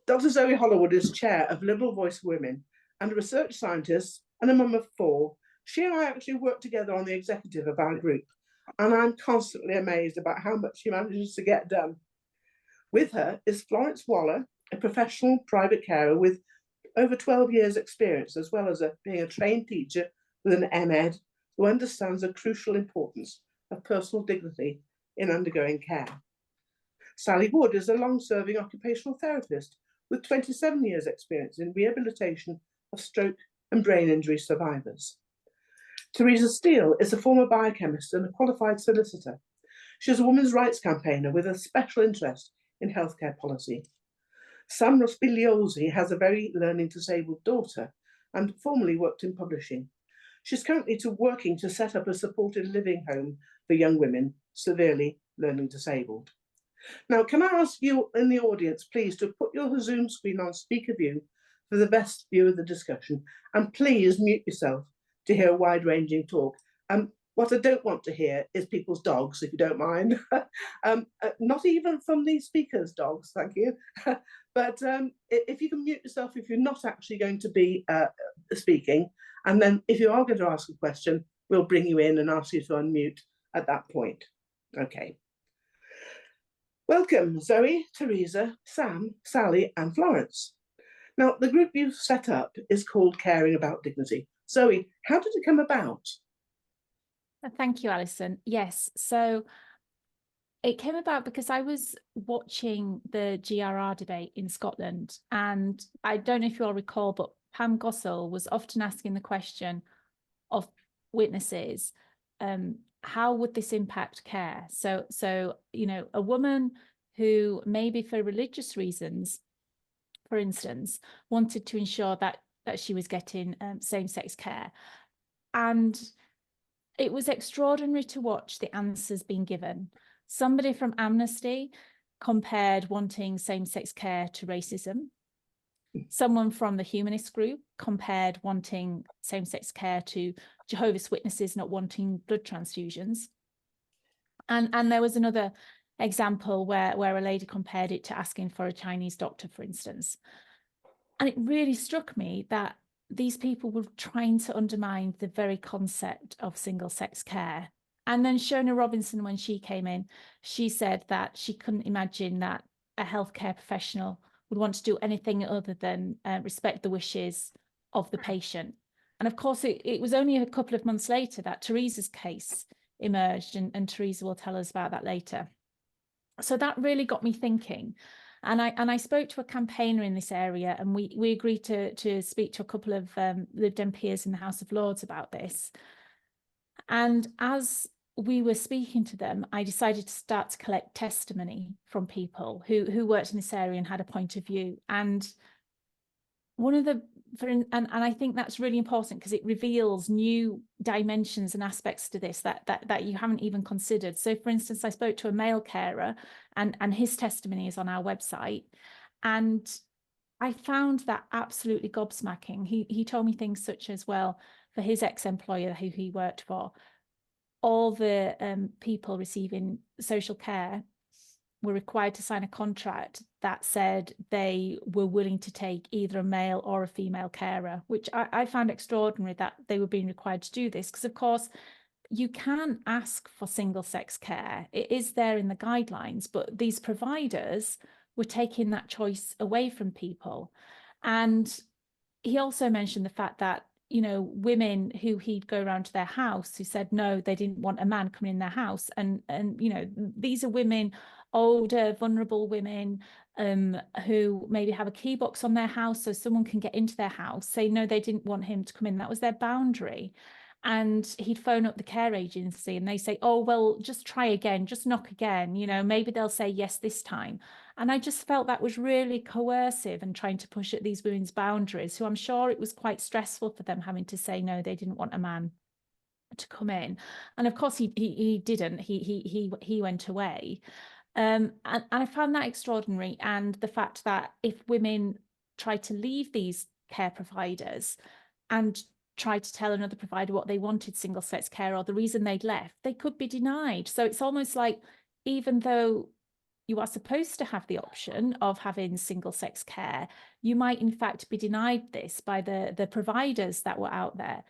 Dr. Zoe Hollywood is chair of Liberal Voice Women and a research scientist and a mum of four. She and I actually work together on the executive of our group, and I'm constantly amazed about how much she manages to get done. With her is Florence Waller, a professional private carer with over 12 years' experience, as well as being a trained teacher with an MEd who understands the crucial importance of personal dignity in undergoing care. Sally Wood is a long-serving occupational therapist with 27 years' experience in rehabilitation of stroke and brain injury survivors. Teresa Steele is a former biochemist and a qualified solicitor. She is a women's rights campaigner with a special interest in healthcare policy. Sam Rospigliosi has a very learning disabled daughter and formerly worked in publishing. She's currently working to set up a supported living home for young women severely learning disabled. Now, can I ask you in the audience, please, to put your Zoom screen on speaker view for the best view of the discussion, and please mute yourself to hear a wide-ranging talk. What I don't want to hear is people's dogs, if you don't mind. Not even from the speakers' dogs, thank you. But if you can mute yourself if you're not actually going to be speaking, and then if you are going to ask a question, we'll bring you in and ask you to unmute at that point. Okay. Welcome, Zoe, Teresa, Sam, Sally, and Florence. Now, the group you've set up is called Caring About Dignity. Zoe, how did it come about? Thank you, Alison. Yes, so it came about because I was watching the GRR debate in Scotland, and I don't know if you all recall, but Pam Gossel was often asking the question of witnesses, how would this impact care? So you know, a woman who maybe for religious reasons, for instance, wanted to ensure that she was getting same-sex care, and it was extraordinary to watch the answers being given. Somebody from Amnesty compared wanting same-sex care to racism. Someone from the humanist group compared wanting same-sex care to Jehovah's Witnesses not wanting blood transfusions. And there was another example where a lady compared it to asking for a Chinese doctor, for instance. And it really struck me that these people were trying to undermine the very concept of single-sex care. And then Shona Robinson, when she came in, she said that she couldn't imagine that a healthcare professional would want to do anything other than respect the wishes of the patient. And of course, it was only a couple of months later that Teresa's case emerged, and Teresa will tell us about that later. So that really got me thinking. And I spoke to a campaigner in this area, and we agreed to speak to a couple of Lib Dem peers in the House of Lords about this. And as we were speaking to them, I decided to start to collect testimony from people who worked in this area and had a point of view. And one of the and I think that's really important because it reveals new dimensions and aspects to this that you haven't even considered. So, for instance, I spoke to a male carer, and his testimony is on our website, and I found that absolutely gobsmacking. He told me things such as, well, for his ex-employer who he worked for, all the people receiving social care were required to sign a contract that said they were willing to take either a male or a female carer, which I found extraordinary that they were being required to do this, because of course you can ask for single-sex care. It is there in the guidelines, but these providers were taking that choice away from people. And he also mentioned the fact that, you know, women who he'd go around to their house who said no, they didn't want a man coming in their house. And you know, these are women, older, vulnerable women who maybe have a key box on their house so someone can get into their house, say no, they didn't want him to come in. That was their boundary. And he'd phone up the care agency and they say, oh, well, just try again, just knock again, you know, maybe they'll say yes this time. And I just felt that was really coercive and trying to push at these women's boundaries, who I'm sure it was quite stressful for them having to say no, they didn't want a man to come in. And of course he didn't, he went away. And I found that extraordinary. And the fact that if women try to leave these care providers and try to tell another provider what they wanted, single-sex care, or the reason they'd left, they could be denied. So it's almost like, even though you are supposed to have the option of having single sex care, you might in fact be denied this by the providers that were out there.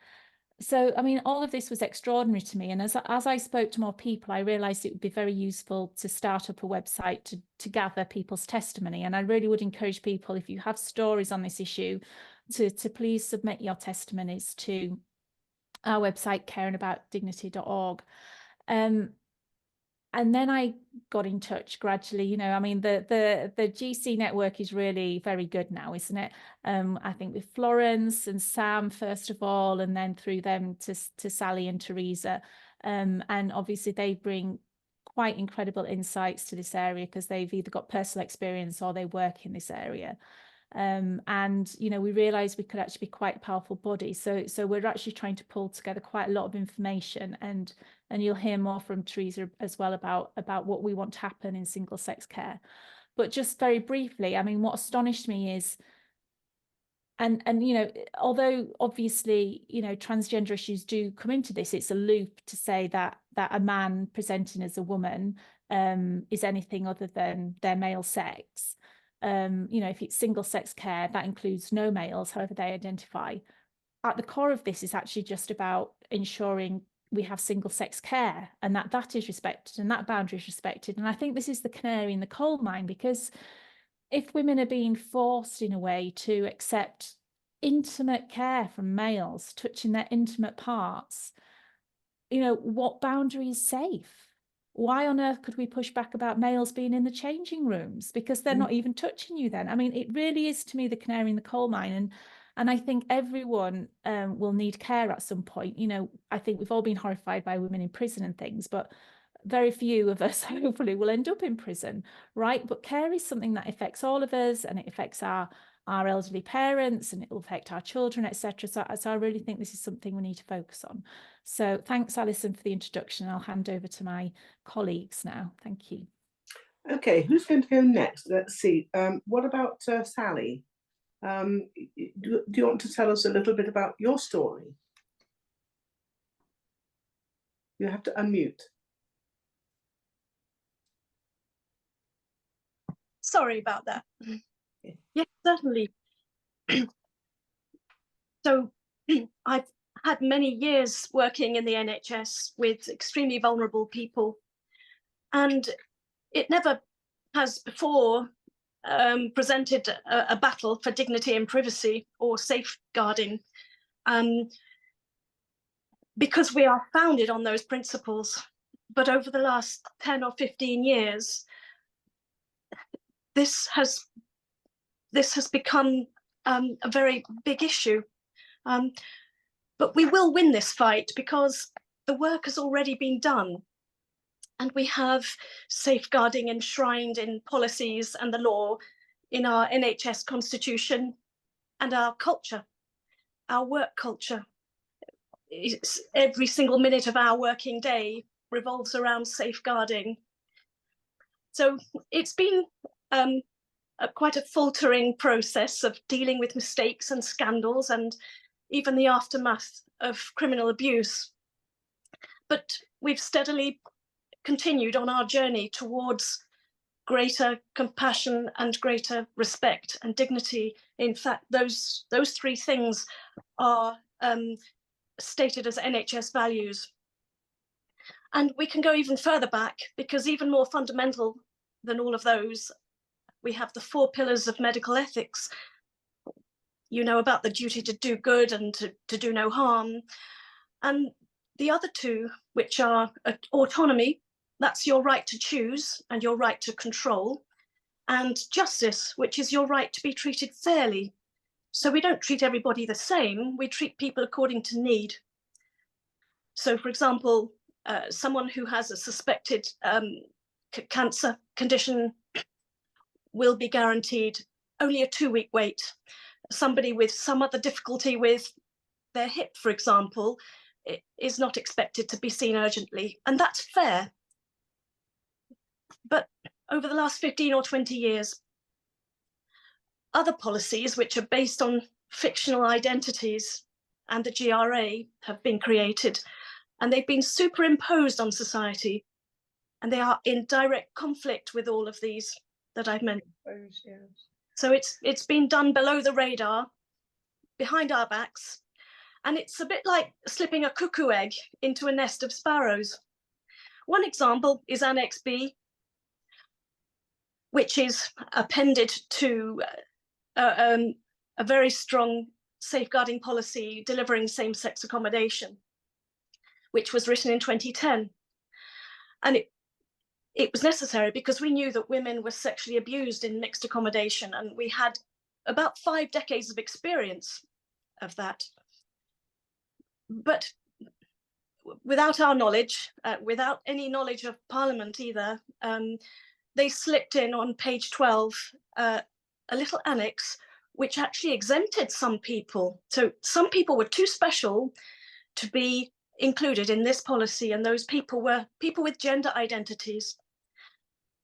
So, I mean, all of this was extraordinary to me. And as I spoke to more people, I realized it would be very useful to start up a website to gather people's testimony. And I really would encourage people, if you have stories on this issue, to please submit your testimonies to our website, caringaboutdignity.org. And then I got in touch gradually, you know, I mean, the GC network is really very good now, isn't it? I think with Florence and Sam, first of all, and then through them to Sally and Teresa. And obviously they bring quite incredible insights to this area because they've either got personal experience or they work in this area. And, you know, we realized we could actually be quite a powerful body. So we're actually trying to pull together quite a lot of information, and you'll hear more from Teresa as well about what we want to happen in single sex care. But just very briefly, I mean, what astonished me is, and you know, although obviously, you know, transgender issues do come into this, it's a loop to say that a man presenting as a woman is anything other than their male sex. You know, if it's single sex care, that includes no males, however they identify. At the core of this is actually just about ensuring we have single sex care, and that is respected and that boundary is respected. And I think this is the canary in the coal mine, because if women are being forced in a way to accept intimate care from males, touching their intimate parts, you know, what boundary is safe? Why on earth could we push back about males being in the changing rooms? Because they're not even touching you then. I mean, it really is, to me, the canary in the coal mine. And I think everyone will need care at some point. You know, I think we've all been horrified by women in prison and things, but very few of us hopefully will end up in prison, right? But care is something that affects all of us, and it affects our elderly parents, and it will affect our children, etc. So I really think this is something we need to focus on. So thanks, Alison, for the introduction. I'll hand over to my colleagues now. Thank you. Okay, who's going to go next? Let's see. What about Sally? Do you want to tell us a little bit about your story? You have to unmute. Sorry about that. Yes, certainly. So I've had many years working in the NHS with extremely vulnerable people, and it never has before presented a battle for dignity and privacy or safeguarding, because we are founded on those principles. But over the last 10 or 15 years, this has become a very big issue. But we will win this fight because the work has already been done. And we have safeguarding enshrined in policies and the law in our NHS constitution and our culture, our work culture. Every single minute of our working day revolves around safeguarding. So it's been quite a faltering process of dealing with mistakes and scandals and even the aftermath of criminal abuse. But we've steadily continued on our journey towards greater compassion and greater respect and dignity. In fact, those three things are stated as NHS values. And we can go even further back, because even more fundamental than all of those, we have the 4 pillars of medical ethics. You know about the duty to do good and to do no harm. And the other 2, which are autonomy, that's your right to choose and your right to control, and justice, which is your right to be treated fairly. So we don't treat everybody the same, we treat people according to need. So for example, someone who has a suspected cancer condition will be guaranteed only a 2-week wait. Somebody with some other difficulty with their hip, for example, is not expected to be seen urgently, and that's fair. But over the last 15 or 20 years, other policies which are based on fictional identities and the GRA have been created, and they've been superimposed on society. And they are in direct conflict with all of these that I've mentioned. So it's been done below the radar, behind our backs, and it's a bit like slipping a cuckoo egg into a nest of sparrows. One example is Annex B, which is appended to a very strong safeguarding policy delivering same-sex accommodation, which was written in 2010. And it was necessary because we knew that women were sexually abused in mixed accommodation, and we had about 5 decades of experience of that. But without our knowledge, without any knowledge of Parliament either, they slipped in on page 12 a little annex which actually exempted some people. So some people were too special to be included in this policy, and those people were people with gender identities.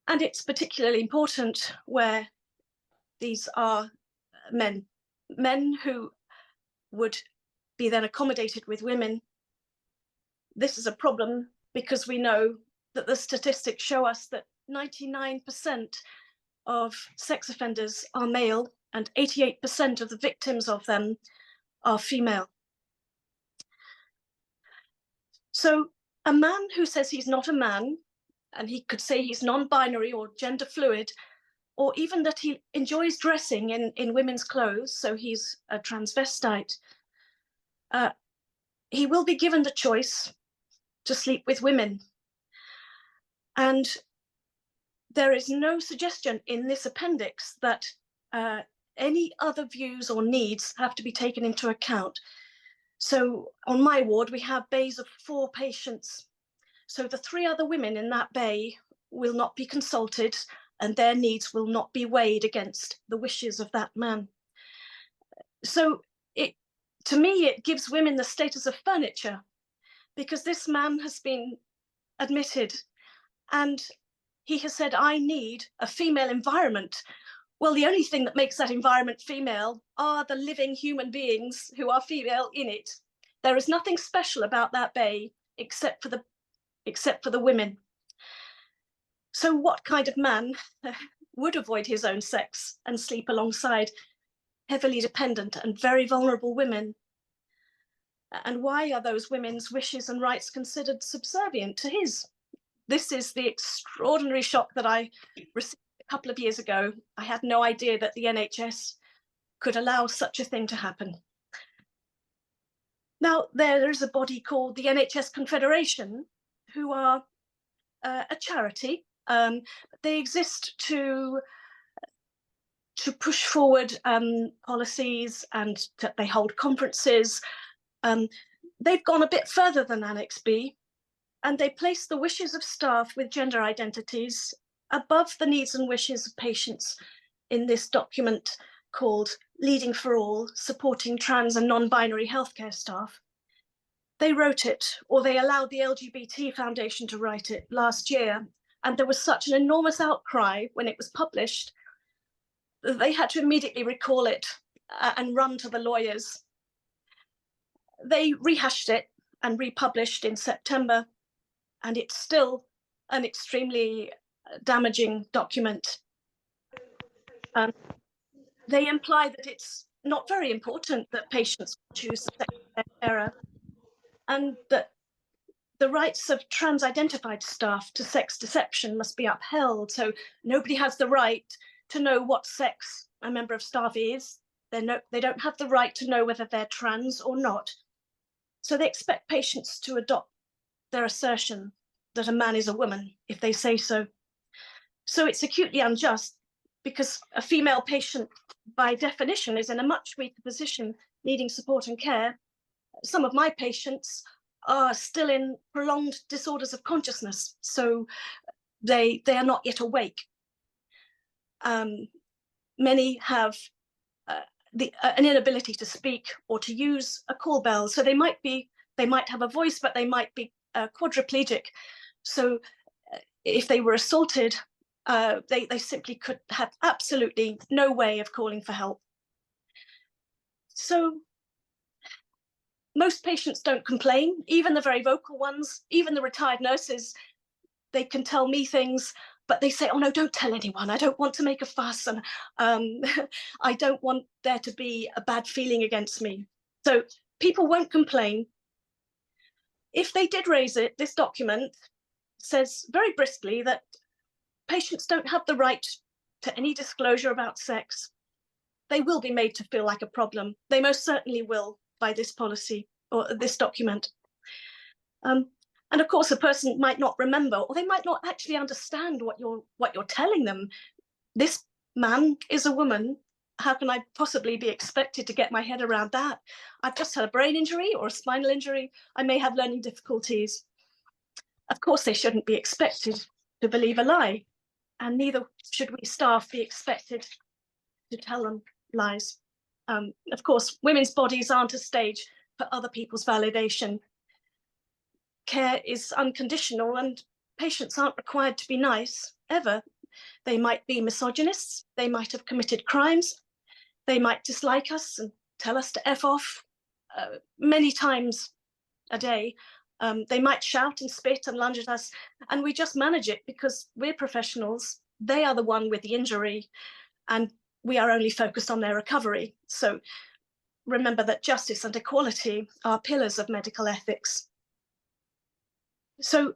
And it's particularly important where these are men who would be then accommodated with women. This is a problem because we know that the statistics show us that 99% of sex offenders are male and 88% of the victims of them are female. So a man who says he's not a man, and he could say he's non-binary or gender fluid, or even that he enjoys dressing in women's clothes, so he's a transvestite, he will be given the choice to sleep with women. And there is no suggestion in this appendix that any other views or needs have to be taken into account. So on my ward, we have bays of 4 patients. So the 3 other women in that bay will not be consulted, and their needs will not be weighed against the wishes of that man. So to me, it gives women the status of furniture, because this man has been admitted and he has said, I need a female environment. Well, the only thing that makes that environment female are the living human beings who are female in it. There is nothing special about that bay except for the women. So what kind of man would avoid his own sex and sleep alongside heavily dependent and very vulnerable women? And why are those women's wishes and rights considered subservient to his? This is the extraordinary shock that I received a couple of years ago. I had no idea that the NHS could allow such a thing to happen. Now, there is a body called the NHS Confederation, who are a charity. They exist to push forward policies, and they hold conferences. They've gone a bit further than Annex B, and they place the wishes of staff with gender identities above the needs and wishes of patients in this document called Leading for All, Supporting Trans and Non-Binary Healthcare Staff. They wrote it, or they allowed the LGBT Foundation to write it last year, and there was such an enormous outcry when it was published that they had to immediately recall it and run to the lawyers. They rehashed it and republished in September, and it's still an extremely damaging document. They imply that it's not very important that patients choose the sex of their carer, and that the rights of trans-identified staff to sex deception must be upheld. So nobody has the right to know what sex a member of staff is. They don't have the right to know whether they're trans or not. So they expect patients to adopt their assertion that a man is a woman if they say so. So it's acutely unjust, because a female patient, by definition, is in a much weaker position, needing support and care. Some of my patients are still in prolonged disorders of consciousness, so they are not yet awake. Many have an inability to speak or to use a call bell, so they might have a voice, but they might be quadriplegic. So if they were assaulted, they simply could have absolutely no way of calling for help. So most patients don't complain, even the very vocal ones, even the retired nurses. they can tell me things, but they say, oh no, don't tell anyone. I don't want to make a fuss, and I don't want there to be a bad feeling against me. So people won't complain. If they did raise it, this document says very briskly that patients don't have the right to any disclosure about sex. They will be made to feel like a problem. They most certainly will by this policy or this document. And of course, a person might not remember, or they might not actually understand what you're telling them. This man is a woman. How can I possibly be expected to get my head around that? I've just had a brain injury or a spinal injury. I may have learning difficulties. Of course, they shouldn't be expected to believe a lie, and neither should we staff be expected to tell them lies. Of course, women's bodies aren't a stage for other people's validation. Care is unconditional, and patients aren't required to be nice, ever. They might be misogynists, they might have committed crimes, they might dislike us and tell us to F off many times a day. They might shout and spit and lunge at us, and we just manage it because we're professionals. They are the one with the injury, and we are only focused on their recovery. So remember that justice and equality are pillars of medical ethics. So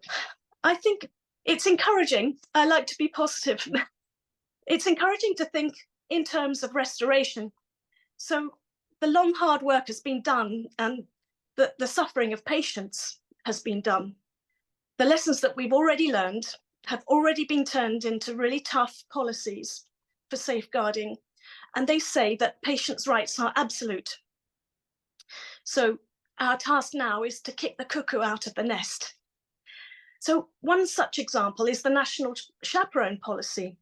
I think it's encouraging. I like to be positive. It's encouraging to think in terms of restoration. So the long, hard work has been done, and the suffering of patients has been done. The lessons that we've already learned have already been turned into really tough policies for safeguarding, and they say that patients' rights are absolute. So our task now is to kick the cuckoo out of the nest. So one such example is the National Chaperone Policy.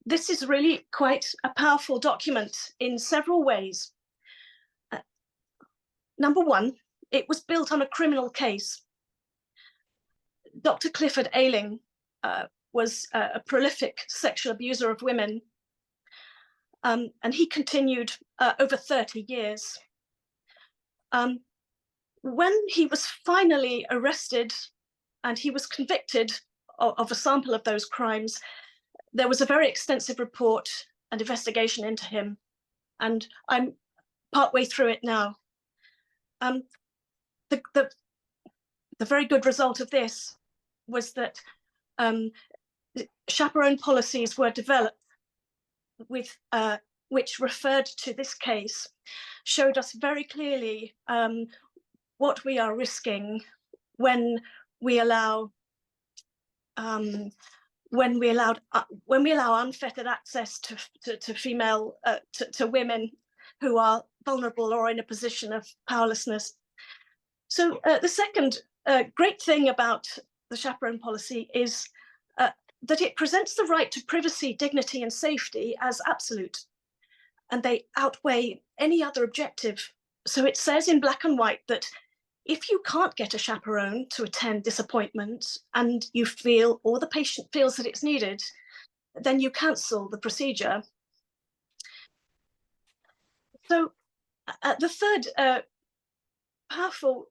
This is really quite a powerful document in several ways. Number one, it was built on a criminal case. Dr. Clifford Ayling was a prolific sexual abuser of women, and he continued over 30 years. When he was finally arrested and he was convicted of a sample of those crimes, there was a very extensive report and investigation into him, and I'm partway through it now. The very good result of this was that chaperone policies were developed with which referred to this case, showed us very clearly what we are risking when we allow unfettered access to female to women who are vulnerable or in a position of powerlessness. So the second great thing about the chaperone policy is that it presents the right to privacy, dignity, and safety as absolute, and they outweigh any other objective. So it says in black and white that if you can't get a chaperone to attend this appointment and you feel, or the patient feels that it's needed, then you cancel the procedure. So the third powerful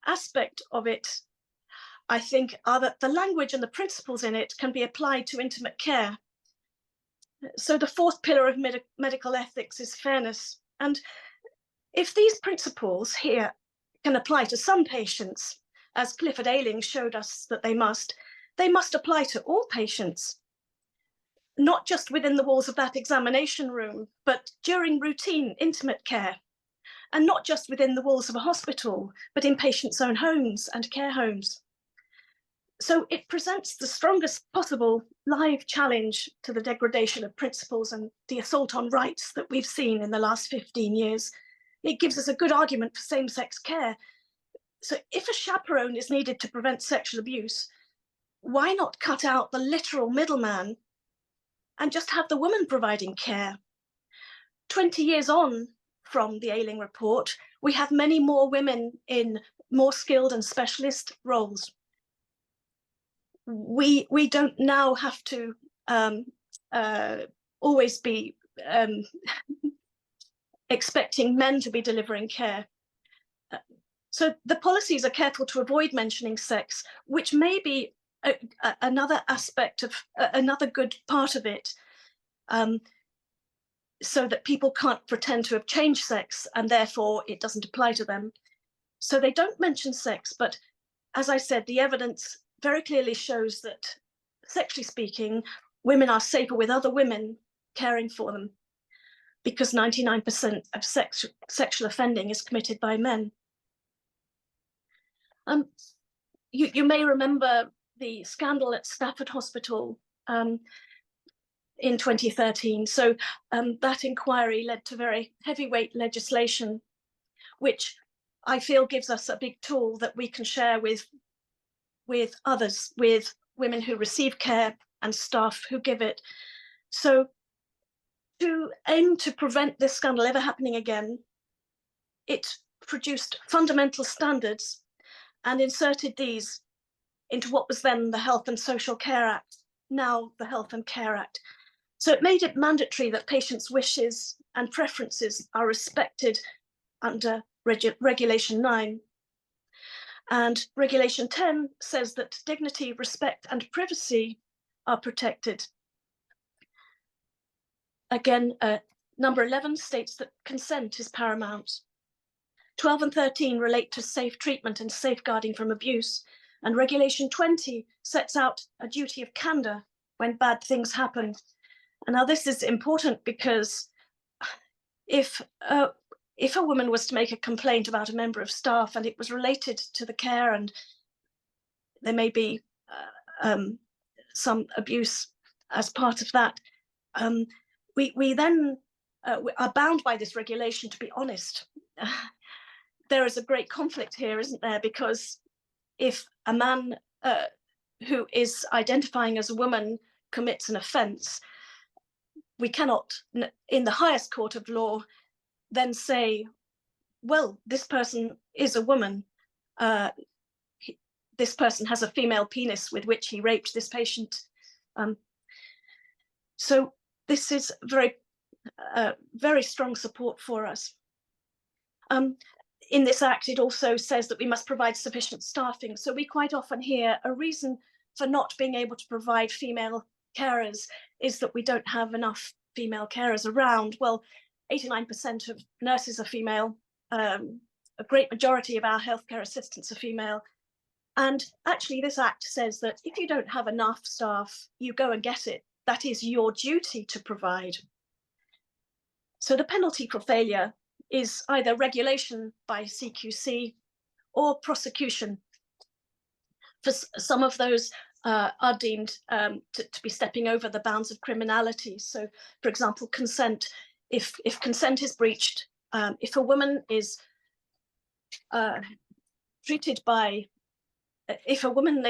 aspect of it, I think, are that the language and the principles in it can be applied to intimate care. So the fourth pillar of medical ethics is fairness. And if these principles here can apply to some patients, as Clifford Ayling showed us that they must apply to all patients, not just within the walls of that examination room, but during routine intimate care, and not just within the walls of a hospital, but in patients' own homes and care homes. So it presents the strongest possible live challenge to the degradation of principles and the assault on rights that we've seen in the last 15 years. It gives us a good argument for same-sex care. So if a chaperone is needed to prevent sexual abuse, why not cut out the literal middleman and just have the woman providing care? 20 years on from the Ayling report, we have many more women in more skilled and specialist roles. We don't now have to always be expecting men to be delivering care. So the policies are careful to avoid mentioning sex, which may be another aspect of another good part of it, so that people can't pretend to have changed sex and therefore it doesn't apply to them. So they don't mention sex, but as I said, the evidence very clearly shows that, sexually speaking, women are safer with other women caring for them, because 99% of sexual offending is committed by men. You may remember the scandal at Stafford Hospital in 2013. So that inquiry led to very heavyweight legislation, which I feel gives us a big tool that we can share with others, with women who receive care and staff who give it. So to aim to prevent this scandal ever happening again, it produced fundamental standards and inserted these into what was then the Health and Social Care Act, now the Health and Care Act. So it made it mandatory that patients' wishes and preferences are respected under Regulation 9. And Regulation 10 says that dignity, respect, and privacy are protected. Again, number 11 states that consent is paramount. 12 and 13 relate to safe treatment and safeguarding from abuse. And Regulation 20 sets out a duty of candor when bad things happen. And now this is important because if a woman was to make a complaint about a member of staff and it was related to the care and there may be some abuse as part of that, we then are bound by this regulation to be honest. There is a great conflict here, isn't there? Because if a man who is identifying as a woman commits an offence, we cannot, in the highest court of law, then say, well, this person is a woman. This person has a female penis with which he raped this patient. So this is very strong support for us. In this act, it also says that we must provide sufficient staffing. So we quite often hear a reason for not being able to provide female carers is that we don't have enough female carers around. Well, 89% of nurses are female. A great majority of our healthcare assistants are female. And actually, this act says that if you don't have enough staff, you go and get it. That is your duty to provide. So the penalty for failure is either regulation by CQC or prosecution. For some of those are deemed to be stepping over the bounds of criminality. So, for example, consent. If consent is breached, if a woman is treated by, if a woman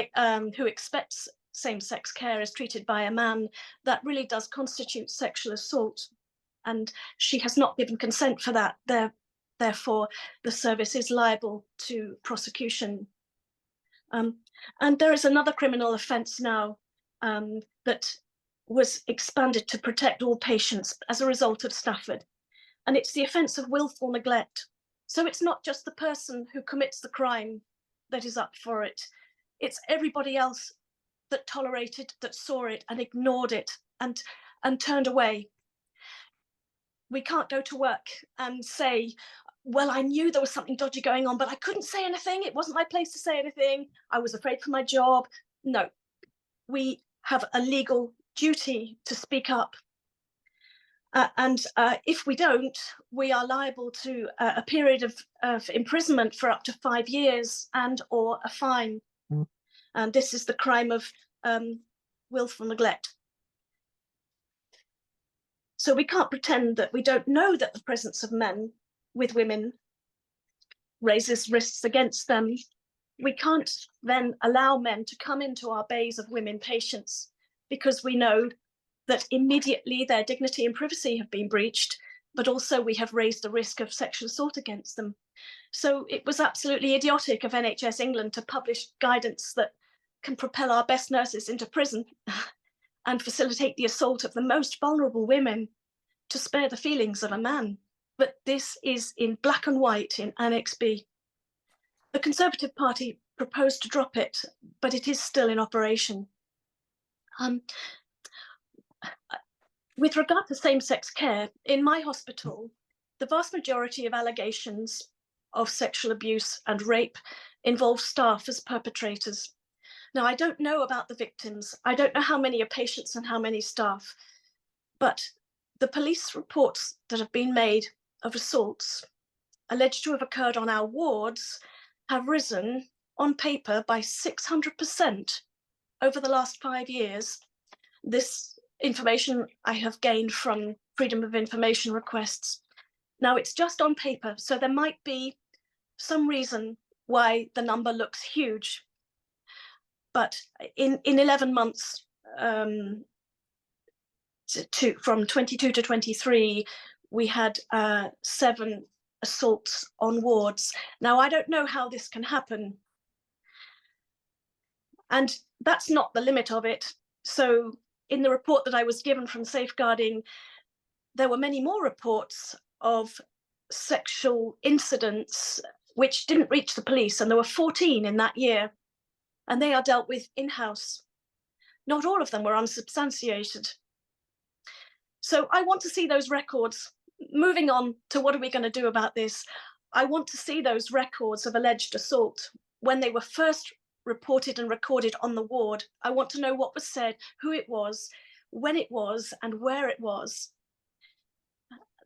who expects same-sex care is treated by a man, that really does constitute sexual assault. And she has not given consent for that. Therefore, the service is liable to prosecution. And there is another criminal offence now that was expanded to protect all patients as a result of Stafford. And it's the offence of willful neglect. So it's not just the person who commits the crime that is up for it. It's everybody else that tolerated, that saw it and ignored it and turned away. We can't go to work and say, well, I knew there was something dodgy going on, but I couldn't say anything. It wasn't my place to say anything. I was afraid for my job. No, we have a legal duty to speak up. And if we don't, we are liable to a period of imprisonment for up to 5 years and or a fine. And this is the crime of willful neglect. So we can't pretend that we don't know that the presence of men with women raises risks against them. We can't then allow men to come into our bays of women patients because we know that immediately their dignity and privacy have been breached, but also we have raised the risk of sexual assault against them. So it was absolutely idiotic of NHS England to publish guidance that can propel our best nurses into prison and facilitate the assault of the most vulnerable women to spare the feelings of a man. But this is in black and white in Annex B. The Conservative Party proposed to drop it, but it is still in operation. With regard to same-sex care, in my hospital, the vast majority of allegations of sexual abuse and rape involve staff as perpetrators. Now, I don't know about the victims. I don't know how many are patients and how many staff, but the police reports that have been made of assaults alleged to have occurred on our wards have risen on paper by 600% over the last 5 years. This information I have gained from Freedom of Information requests. Now, it's just on paper, so there might be some reason why the number looks huge. But in 11 months, from 22 to 23, we had 7 assaults on wards. Now, I don't know how this can happen. And that's not the limit of it. So in the report that I was given from Safeguarding, there were many more reports of sexual incidents which didn't reach the police, and there were 14 in that year, and they are dealt with in-house. Not all of them were unsubstantiated. So I want to see those records. Moving on to what are we going to do about this? I want to see those records of alleged assault when they were first reported and recorded on the ward. I want to know what was said, who it was, when it was, and where it was.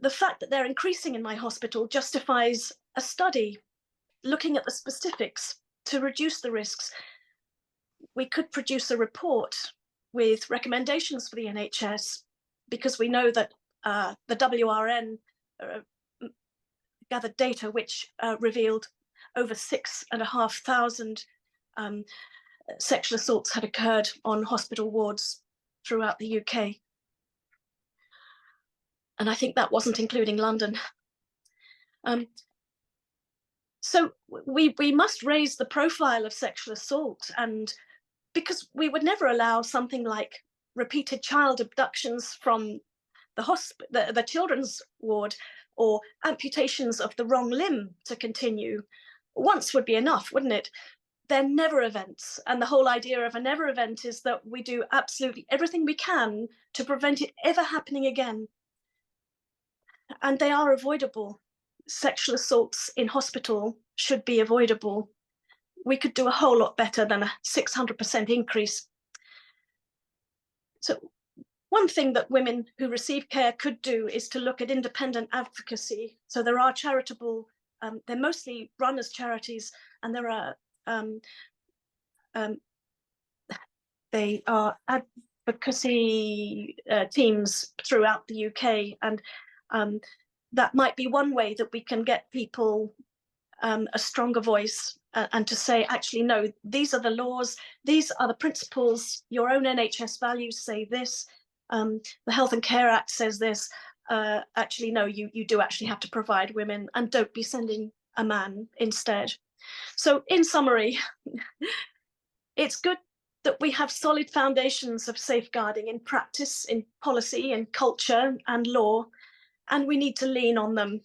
The fact that they're increasing in my hospital justifies a study looking at the specifics to reduce the risks. We could produce a report with recommendations for the NHS, because we know that the WRN gathered data which revealed over 6,500 sexual assaults had occurred on hospital wards throughout the UK. And I think that wasn't including London. So we must raise the profile of sexual assault, and because we would never allow something like repeated child abductions from the children's ward, or amputations of the wrong limb to continue. Once would be enough, wouldn't it? They're never events. And the whole idea of a never event is that we do absolutely everything we can to prevent it ever happening again. And they are avoidable. Sexual assaults in hospital should be avoidable. We could do a whole lot better than a 600% increase. So one thing that women who receive care could do is to look at independent advocacy. So there are charitable, they're mostly run as charities, and there are they are advocacy teams throughout the UK, and that might be one way that we can get people a stronger voice, and to say, actually, no, these are the laws, these are the principles, your own NHS values say this, the Health and Care Act says this, actually, no, you do actually have to provide women, and don't be sending a man instead. So in summary, it's good that we have solid foundations of safeguarding in practice, in policy, in culture and law, and we need to lean on them.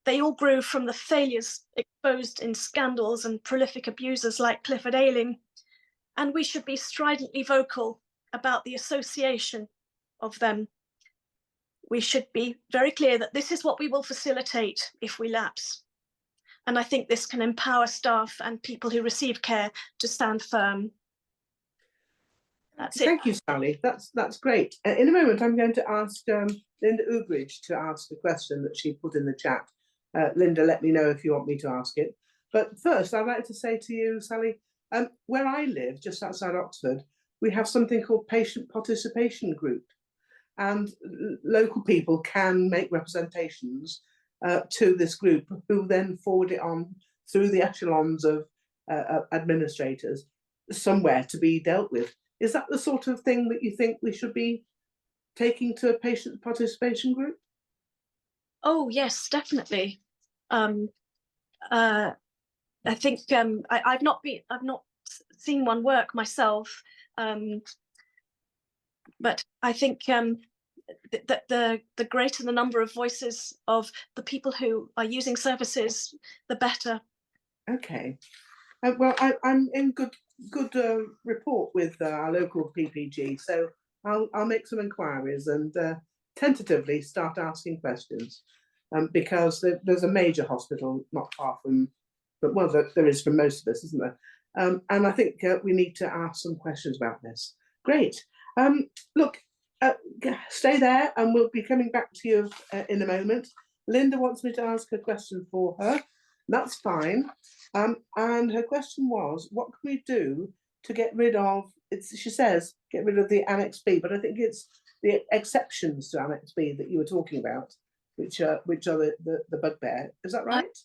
They all grew from the failures exposed in scandals and prolific abusers like Clifford Ayling, and we should be stridently vocal about the association of them. We should be very clear that this is what we will facilitate if we lapse. And I think this can empower staff and people who receive care to stand firm. That's it. Thank you, Sally. That's great. In a moment, I'm going to ask Linda Ugridge to ask a question that she put in the chat. Linda, let me know if you want me to ask it. But first, I'd like to say to you, Sally, where I live, just outside Oxford, we have something called Patient Participation Group. And local people can make representations to this group, who then forward it on through the echelons of administrators somewhere to be dealt with. Is that the sort of thing that you think we should be taking to a patient participation group? Oh yes, definitely. I think I've not seen one work myself, but I think that the greater the number of voices of the people who are using services, the better. Okay. Well, I'm in good rapport with our local PPG, so I'll make some inquiries and tentatively start asking questions, because there's a major hospital not far from, but well, there is for most of us, isn't there? And I think we need to ask some questions about this. Great. Look, stay there, and we'll be coming back to you in a moment. Linda wants me to ask a question for her. That's fine. And her question was, what can we do to get rid of, she says, get rid of the Annex B, but I think it's the exceptions to Annex B that you were talking about, which are the bugbear. Is that right?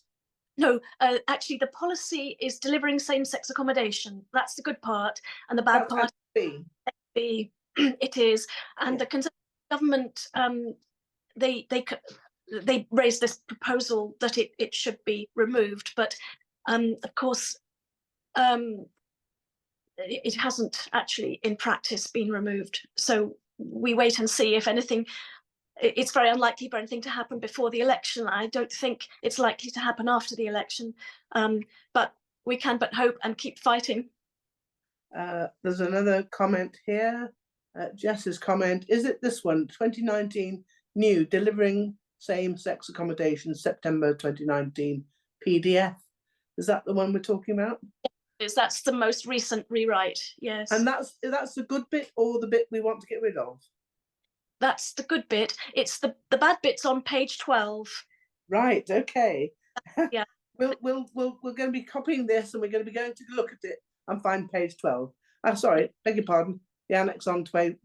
No, actually, the policy is delivering same-sex accommodation. That's the good part, and the bad part. B. It is, and Yeah. the Conservative government, they raised this proposal that it should be removed, but of course, it hasn't actually in practice been removed. So we wait and see. If anything, it's very unlikely for anything to happen before the election. I don't think it's likely to happen after the election, but we can but hope and keep fighting. There's another comment here. Jess's comment, is it this one, 2019 new, delivering same-sex accommodation, September 2019 PDF? Is that the one we're talking about? That's the most recent rewrite, yes. And that's the good bit, or the bit we want to get rid of? That's the good bit. It's the bad bits on page 12. Right, okay. Yeah. We're going to be copying this, and we're going to be going to look at it and find page 12. I'm sorry, beg your pardon. The annex on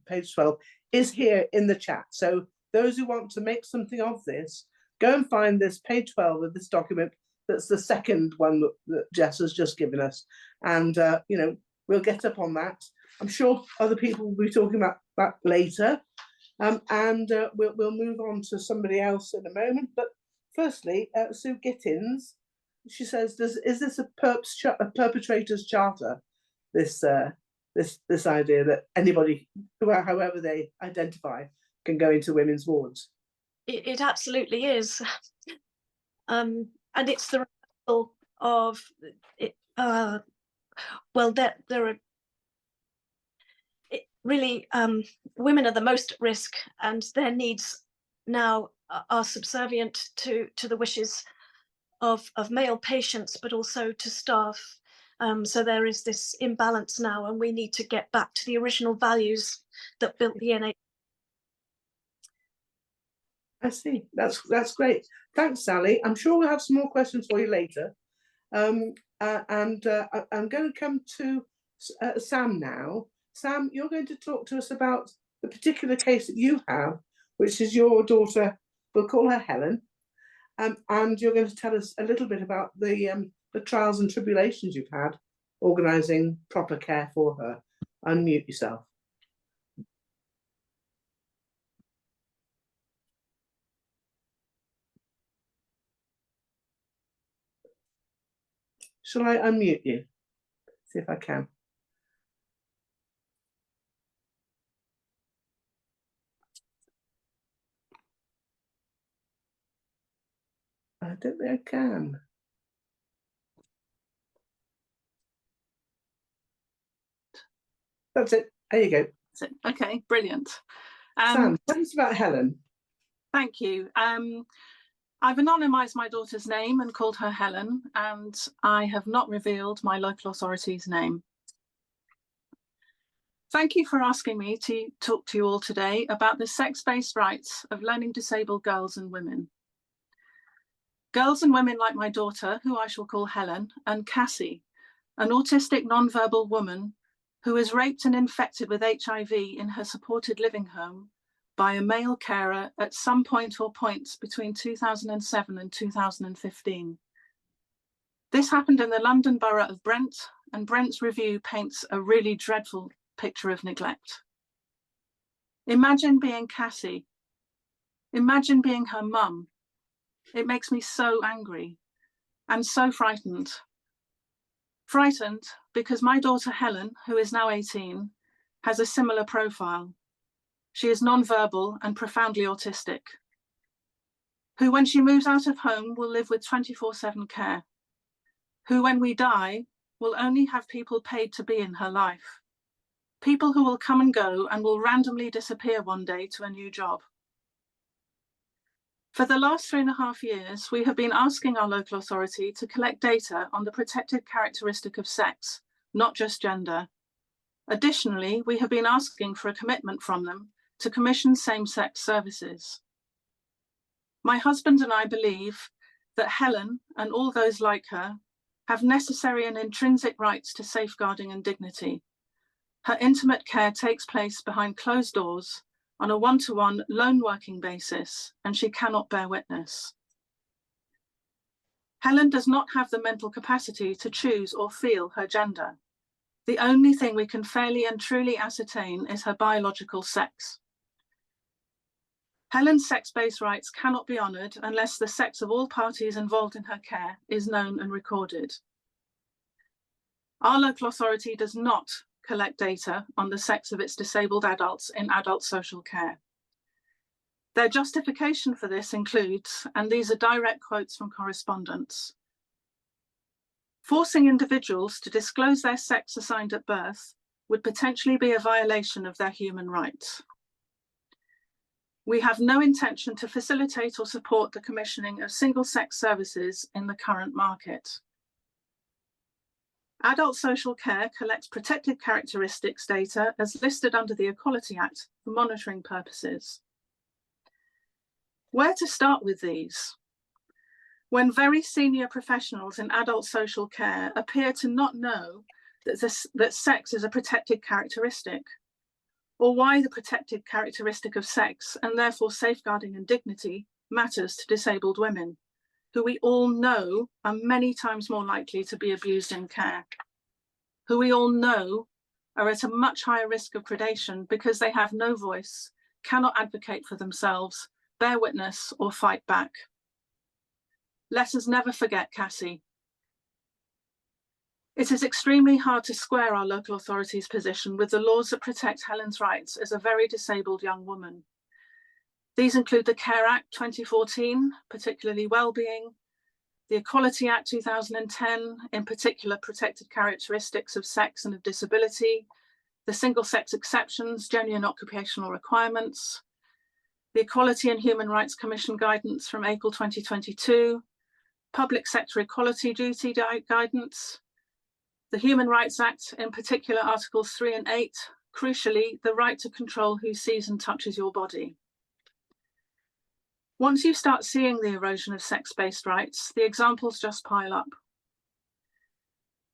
page 12 is here in the chat. So those who want to make something of this, go and find this page 12 of this document. That's the second one that Jess has just given us. And, you know, we'll get up on that. I'm sure other people will be talking about that later. We'll move on to somebody else in a moment. But firstly, Sue Gittins, she says, is this a perpetrator's charter? This idea that anybody, however they identify, can go into women's wards. It absolutely is, and it's the result of it. Well, there are really women are the most at risk, and their needs now are subservient to the wishes of male patients, but also to staff. So there is this imbalance now, and we need to get back to the original values that built the NHS. I see. That's great. Thanks, Sally. I'm sure we'll have some more questions for you later. I'm going to come to Sam now. Sam, you're going to talk to us about the particular case that you have, which is your daughter. We'll call her Helen, and you're going to tell us a little bit about the trials and tribulations you've had organising proper care for her. Unmute yourself. Shall I unmute you? See if I can. I don't think I can. That's it. There you go. Okay, brilliant. Sam, tell us about Helen. Thank you. I've anonymised my daughter's name and called her Helen, and I have not revealed my local authority's name. Thank you for asking me to talk to you all today about the sex-based rights of learning disabled girls and women. Girls and women like my daughter, who I shall call Helen, and Cassie, an autistic non-verbal woman who was raped and infected with HIV in her supported living home by a male carer at some point or points between 2007 and 2015. This happened in the London borough of Brent, and Brent's review paints a really dreadful picture of neglect. Imagine being Cassie. Imagine being her mum. It makes me so angry and so frightened. Frightened because my daughter Helen, who is now 18, has a similar profile. She is non-verbal and profoundly autistic, who when she moves out of home will live with 24/7 care, who when we die will only have people paid to be in her life. People who will come and go and will randomly disappear one day to a new job. For the last 3.5 years, we have been asking our local authority to collect data on the protected characteristic of sex, not just gender. Additionally, we have been asking for a commitment from them to commission same-sex services. My husband and I believe that Helen and all those like her have necessary and intrinsic rights to safeguarding and dignity. Her intimate care takes place behind closed doors on a one-to-one lone working basis, and she cannot bear witness. Helen does not have the mental capacity to choose or feel her gender. The only thing we can fairly and truly ascertain is her biological sex. Helen's sex-based rights cannot be honoured unless the sex of all parties involved in her care is known and recorded. Our local authority does not collect data on the sex of its disabled adults in adult social care. Their justification for this includes, and these are direct quotes from correspondence, forcing individuals to disclose their sex assigned at birth would potentially be a violation of their human rights. We have no intention to facilitate or support the commissioning of single-sex services in the current market. Adult social care collects protected characteristics data as listed under the Equality Act for monitoring purposes. Where to start with these? When very senior professionals in adult social care appear to not know that sex is a protected characteristic, or why the protected characteristic of sex, and therefore safeguarding and dignity, matters to disabled women, who we all know are many times more likely to be abused in care, who we all know are at a much higher risk of predation because they have no voice, cannot advocate for themselves, bear witness, or fight back. Let us never forget Cassie. It is extremely hard to square our local authority's position with the laws that protect Helen's rights as a very disabled young woman. These include the Care Act 2014, particularly wellbeing, the Equality Act 2010, in particular protected characteristics of sex and of disability, the single-sex exceptions, genuine occupational requirements, the Equality and Human Rights Commission guidance from April 2022, public sector equality duty guidance, the Human Rights Act, in particular Articles 3 and 8, crucially, the right to control who sees and touches your body. Once you start seeing the erosion of sex-based rights, the examples just pile up.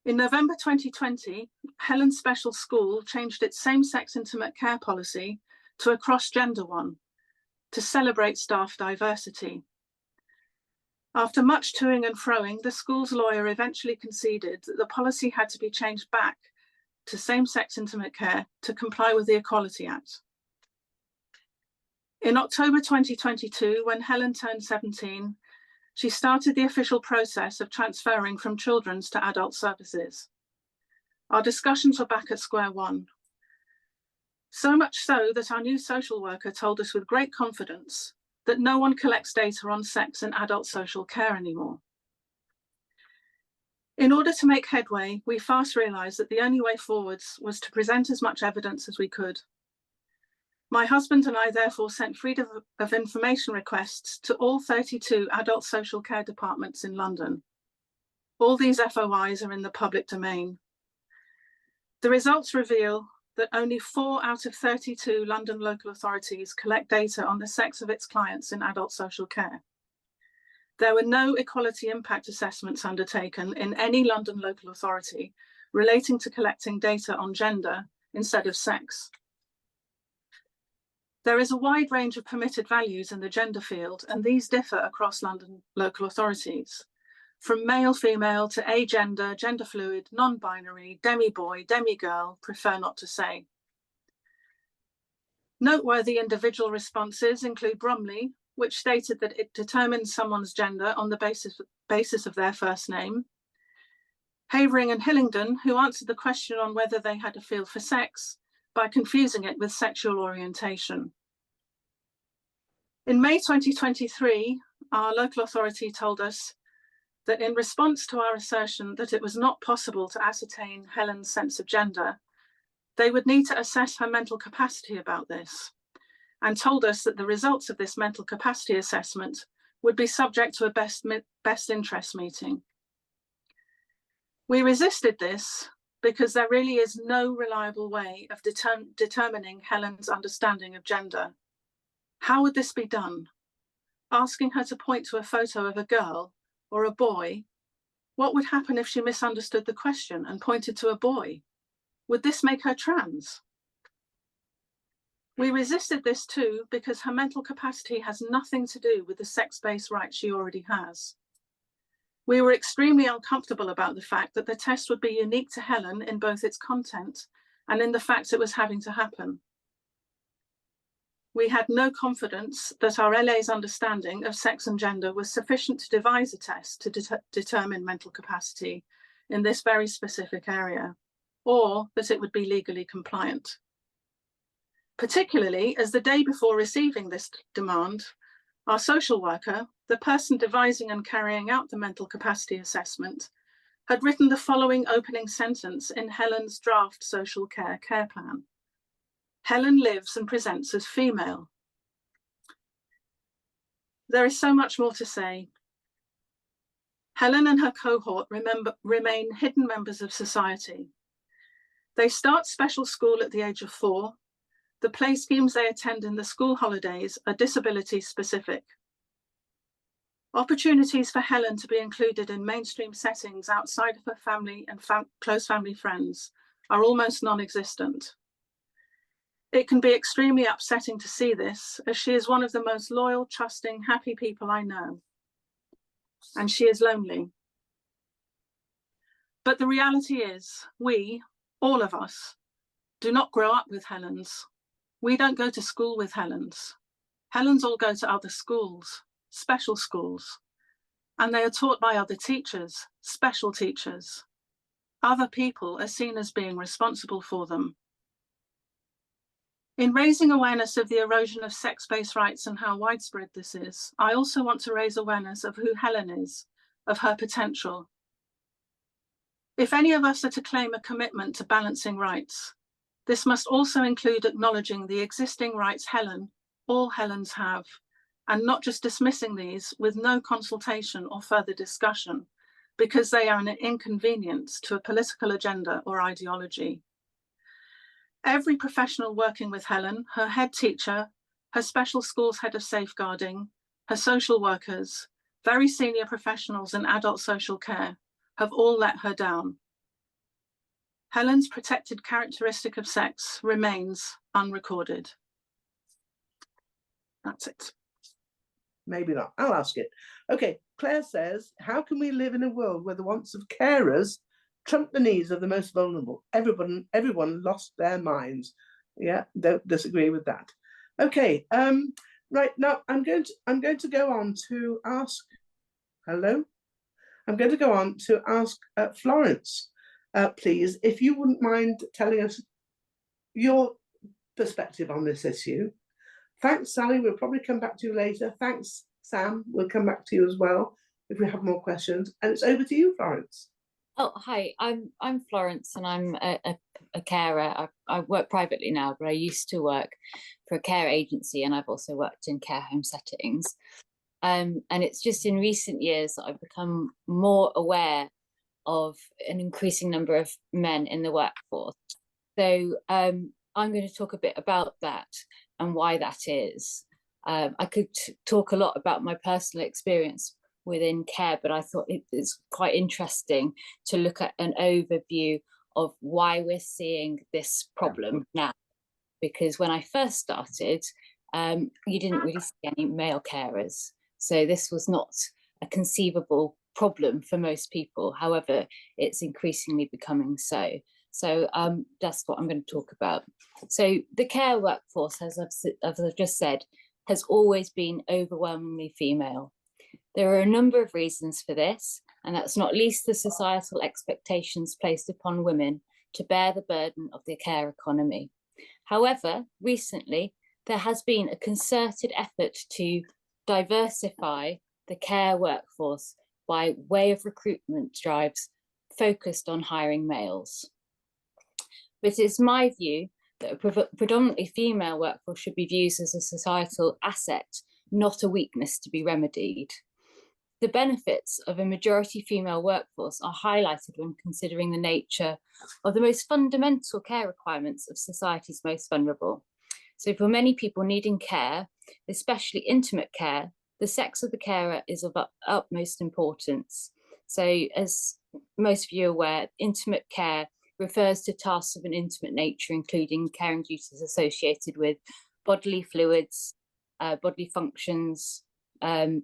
In November 2020, Helen's Special School changed its same-sex intimate care policy to a cross-gender one to celebrate staff diversity. After much toing and froing, the school's lawyer eventually conceded that the policy had to be changed back to same-sex intimate care to comply with the Equality Act. In October 2022, when Helen turned 17, she started the official process of transferring from children's to adult services. Our discussions were back at square one. So much so that our new social worker told us with great confidence that no one collects data on sex in adult social care anymore. In order to make headway, we fast realised that the only way forwards was to present as much evidence as we could. My husband and I therefore sent freedom of information requests to all 32 adult social care departments in London. All these FOIs are in the public domain. The results reveal that only 4 out of 32 London local authorities collect data on the sex of its clients in adult social care. There were no equality impact assessments undertaken in any London local authority relating to collecting data on gender instead of sex. There is a wide range of permitted values in the gender field, and these differ across London local authorities, from male, female to agender, gender fluid, non-binary, demi-boy, demi-girl, prefer not to say. Noteworthy individual responses include Bromley, which stated that it determines someone's gender on the basis of their first name. Havering and Hillingdon, who answered the question on whether they had a feel for sex by confusing it with sexual orientation. In May 2023, our local authority told us that in response to our assertion that it was not possible to ascertain Helen's sense of gender, they would need to assess her mental capacity about this, and told us that the results of this mental capacity assessment would be subject to a best interest meeting. We resisted this because there really is no reliable way of determining Helen's understanding of gender. How would this be done? Asking her to point to a photo of a girl or a boy? What would happen if she misunderstood the question and pointed to a boy? Would this make her trans? We resisted this too because her mental capacity has nothing to do with the sex-based rights she already has. We were extremely uncomfortable about the fact that the test would be unique to Helen in both its content and in the fact it was having to happen. We had no confidence that our LA's understanding of sex and gender was sufficient to devise a test to determine mental capacity in this very specific area, or that it would be legally compliant. Particularly as the day before receiving this demand, our social worker, the person devising and carrying out the mental capacity assessment, had written the following opening sentence in Helen's draft social care plan. Helen lives and presents as female. There is so much more to say. Helen and her cohort remain hidden members of society. They start special school at the age of 4. The play schemes they attend in the school holidays are disability specific. Opportunities for Helen to be included in mainstream settings outside of her family and close family friends are almost non-existent. It can be extremely upsetting to see this, as she is one of the most loyal, trusting, happy people I know. And she is lonely. But the reality is, we, all of us, do not grow up with Helens. We don't go to school with Helens. Helens all go to other schools, special schools, and they are taught by other teachers, special teachers. Other people are seen as being responsible for them. In raising awareness of the erosion of sex-based rights and how widespread this is, I also want to raise awareness of who Helen is, of her potential. If any of us are to claim a commitment to balancing rights, this must also include acknowledging the existing rights Helen, all Helens have, and not just dismissing these with no consultation or further discussion, because they are an inconvenience to a political agenda or ideology. Every professional working with Helen, her head teacher, her special school's head of safeguarding, her social workers, very senior professionals in adult social care, have all let her down. Helen's protected characteristic of sex remains unrecorded. That's it. Maybe not. I'll ask it. Okay, Claire says, how can we live in a world where the wants of carers trump the needs of the most vulnerable? Everyone lost their minds. Yeah, don't disagree with that. Okay, right now I'm going to go on to ask. Hello, I'm going to go on to ask Florence, please, if you wouldn't mind telling us your perspective on this issue. Thanks, Sally. We'll probably come back to you later. Thanks, Sam. We'll come back to you as well if we have more questions. And it's over to you, Florence. Oh, hi. I'm Florence, and I'm a carer. I work privately now, but I used to work for a care agency, and I've also worked in care home settings. And it's just in recent years that I've become more aware of an increasing number of men in the workforce. So I'm going to talk a bit about that and why that is. I could talk a lot about my personal experience within care, but I thought it's quite interesting to look at an overview of why we're seeing this problem now. Because when I first started, you didn't really see any male carers. So this was not a conceivable problem for most people. However, it's increasingly becoming so. So that's what I'm going to talk about. So the care workforce, as I've just said, has always been overwhelmingly female. There are a number of reasons for this, and that's not least the societal expectations placed upon women to bear the burden of the care economy. However, recently, there has been a concerted effort to diversify the care workforce by way of recruitment drives focused on hiring males. But it's my view that a predominantly female workforce should be viewed as a societal asset, not a weakness to be remedied. The benefits of a majority female workforce are highlighted when considering the nature of the most fundamental care requirements of society's most vulnerable. So for many people needing care, especially intimate care, the sex of the carer is of utmost importance. So as most of you are aware, intimate care refers to tasks of an intimate nature, including caring duties associated with bodily fluids, bodily functions, and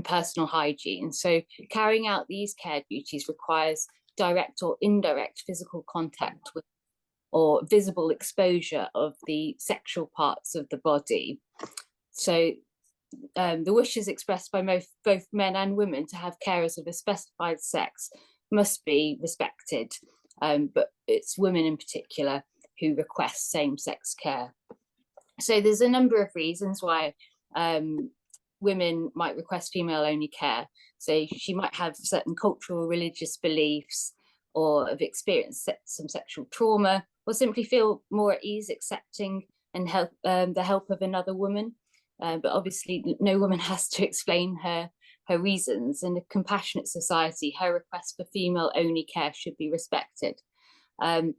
personal hygiene. So carrying out these care duties requires direct or indirect physical contact with or visible exposure of the sexual parts of the body. So the wishes expressed by both men and women to have carers of a specified sex must be respected, but it's women in particular who request same-sex care. So there's a number of reasons why women might request female-only care. So she might have certain cultural or religious beliefs, or have experienced some sexual trauma, or simply feel more at ease accepting and the help of another woman. But obviously no woman has to explain her reasons. In a compassionate society, her request for female-only care should be respected. And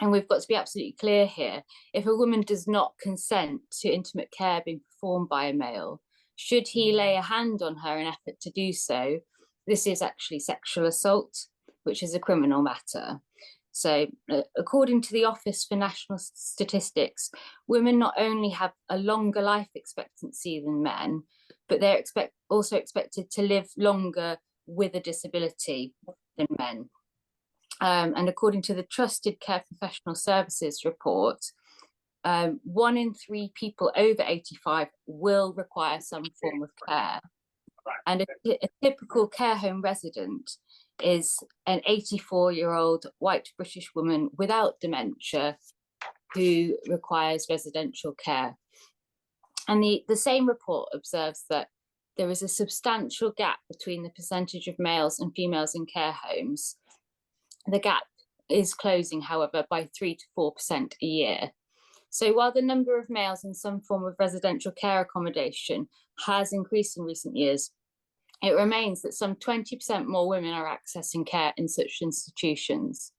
we've got to be absolutely clear here. If a woman does not consent to intimate care being performed by a male, should he lay a hand on her in an effort to do so, this is actually sexual assault, which is a criminal matter. So according to the Office for National Statistics, women not only have a longer life expectancy than men, but they're also expected to live longer with a disability than men. And according to the Trusted Care Professional Services report, 1 in 3 people over 85 will require some form of care. And a typical care home resident is an 84-year-old white British woman without dementia who requires residential care. And the same report observes that there is a substantial gap between the percentage of males and females in care homes. The gap is closing, however, by 3 to 4% a year. So while the number of males in some form of residential care accommodation has increased in recent years, it remains that some 20% more women are accessing care in such institutions.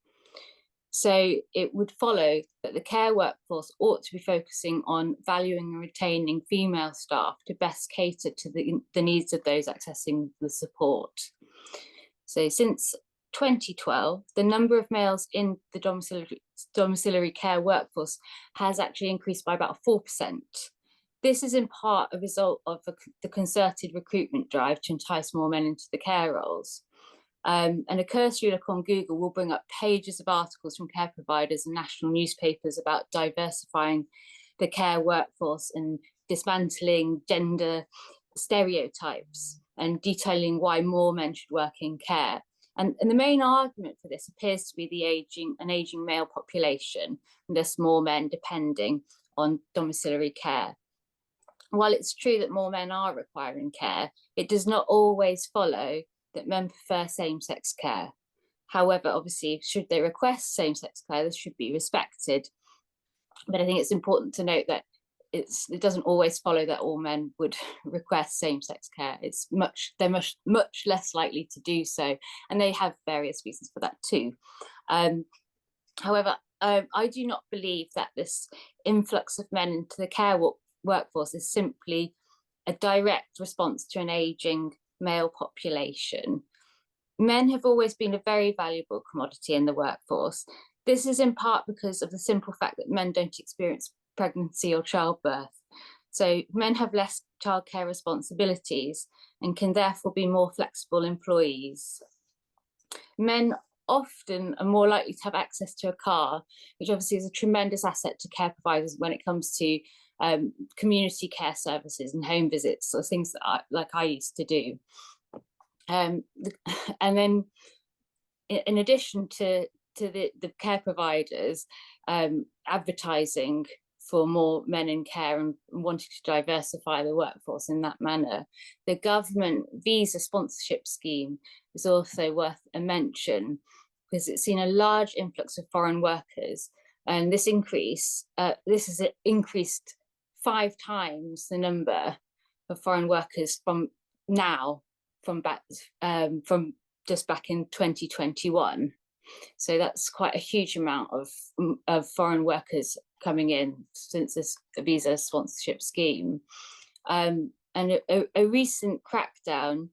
So it would follow that the care workforce ought to be focusing on valuing and retaining female staff to best cater to the needs of those accessing the support. So since 2012, the number of males in the domiciliary care workforce has actually increased by about 4%. This is in part a result of the concerted recruitment drive to entice more men into the care roles. And a cursory look on Google will bring up pages of articles from care providers and national newspapers about diversifying the care workforce and dismantling gender stereotypes and detailing why more men should work in care. And the main argument for this appears to be an aging male population, and thus more men depending on domiciliary care. While it's true that more men are requiring care, it does not always follow that men prefer same-sex care. However, obviously, should they request same-sex care, this should be respected. But I think it's important to note that it doesn't always follow that all men would request same-sex care. They're much less likely to do so, and they have various reasons for that too. However, I do not believe that this influx of men into the care workforce is simply a direct response to an aging male population. Men have always been a very valuable commodity in the workforce. This is in part because of the simple fact that men don't experience pregnancy or childbirth. So men have less childcare responsibilities and can therefore be more flexible employees. Men often are more likely to have access to a car, which obviously is a tremendous asset to care providers when it comes to community care services and home visits, or things that I used to do. And then in addition to the care providers advertising for more men in care and wanting to diversify the workforce in that manner. The government visa sponsorship scheme is also worth a mention because it's seen a large influx of foreign workers, and this has increased 5 times the number of foreign workers from just back in 2021. So that's quite a huge amount of foreign workers coming in since this visa sponsorship scheme. And a recent crackdown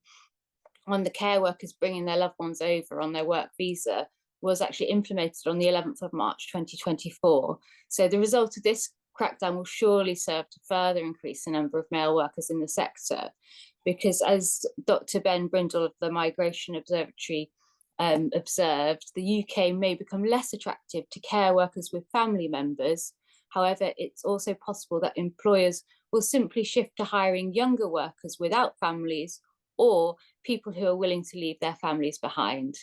on the care workers bringing their loved ones over on their work visa was actually implemented on the 11th of March 2024. So the result of this crackdown will surely serve to further increase the number of male workers in the sector, because as Dr. Ben Brindle of the Migration Observatory observed, the UK may become less attractive to care workers with family members. However, it's also possible that employers will simply shift to hiring younger workers without families, or people who are willing to leave their families behind.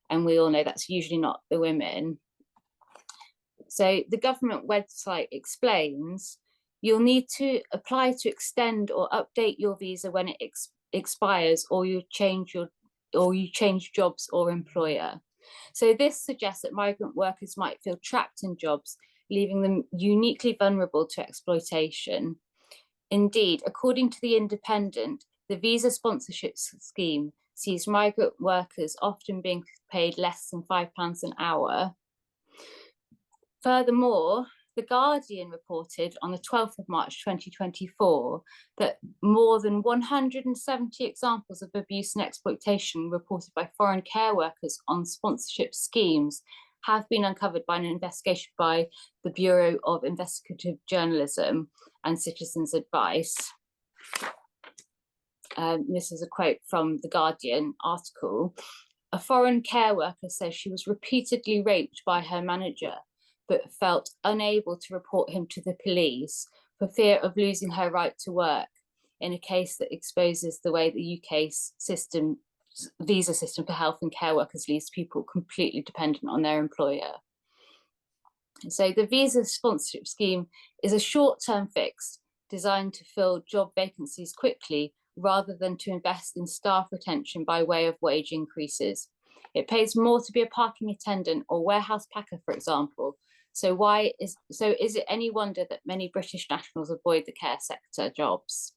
And we all know that's usually not the women. So the government website explains you'll need to apply to extend or update your visa when it expires, or you change jobs or employer. So this suggests that migrant workers might feel trapped in jobs, leaving them uniquely vulnerable to exploitation. Indeed, according to The Independent, the visa sponsorship scheme sees migrant workers often being paid less than £5 an hour. Furthermore, The Guardian reported on the 12th of March 2024 that more than 170 examples of abuse and exploitation reported by foreign care workers on sponsorship schemes have been uncovered by an investigation by the Bureau of Investigative Journalism and Citizens Advice. This is a quote from the Guardian article. A foreign care worker says she was repeatedly raped by her manager, but felt unable to report him to the police for fear of losing her right to work, in a case that exposes the way the UK's visa system for health and care workers leaves people completely dependent on their employer. So the visa sponsorship scheme is a short-term fix designed to fill job vacancies quickly rather than to invest in staff retention by way of wage increases. It pays more to be a parking attendant or warehouse packer, for example. So is it any wonder that many British nationals avoid the care sector jobs?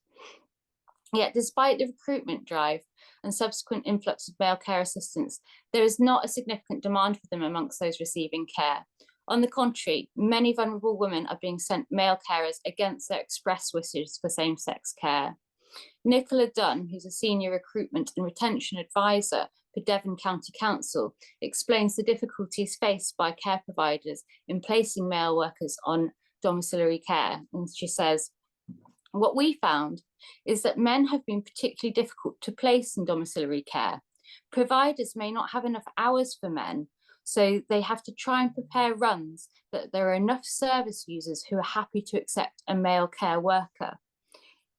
Yet, despite the recruitment drive and subsequent influx of male care assistants, there is not a significant demand for them amongst those receiving care. On the contrary, many vulnerable women are being sent male carers against their express wishes for same-sex care. Nicola Dunn, who's a senior recruitment and retention advisor for Devon County Council, explains the difficulties faced by care providers in placing male workers on domiciliary care. And she says, what we found is that men have been particularly difficult to place in domiciliary care. Providers may not have enough hours for men, so they have to try and prepare runs that there are enough service users who are happy to accept a male care worker.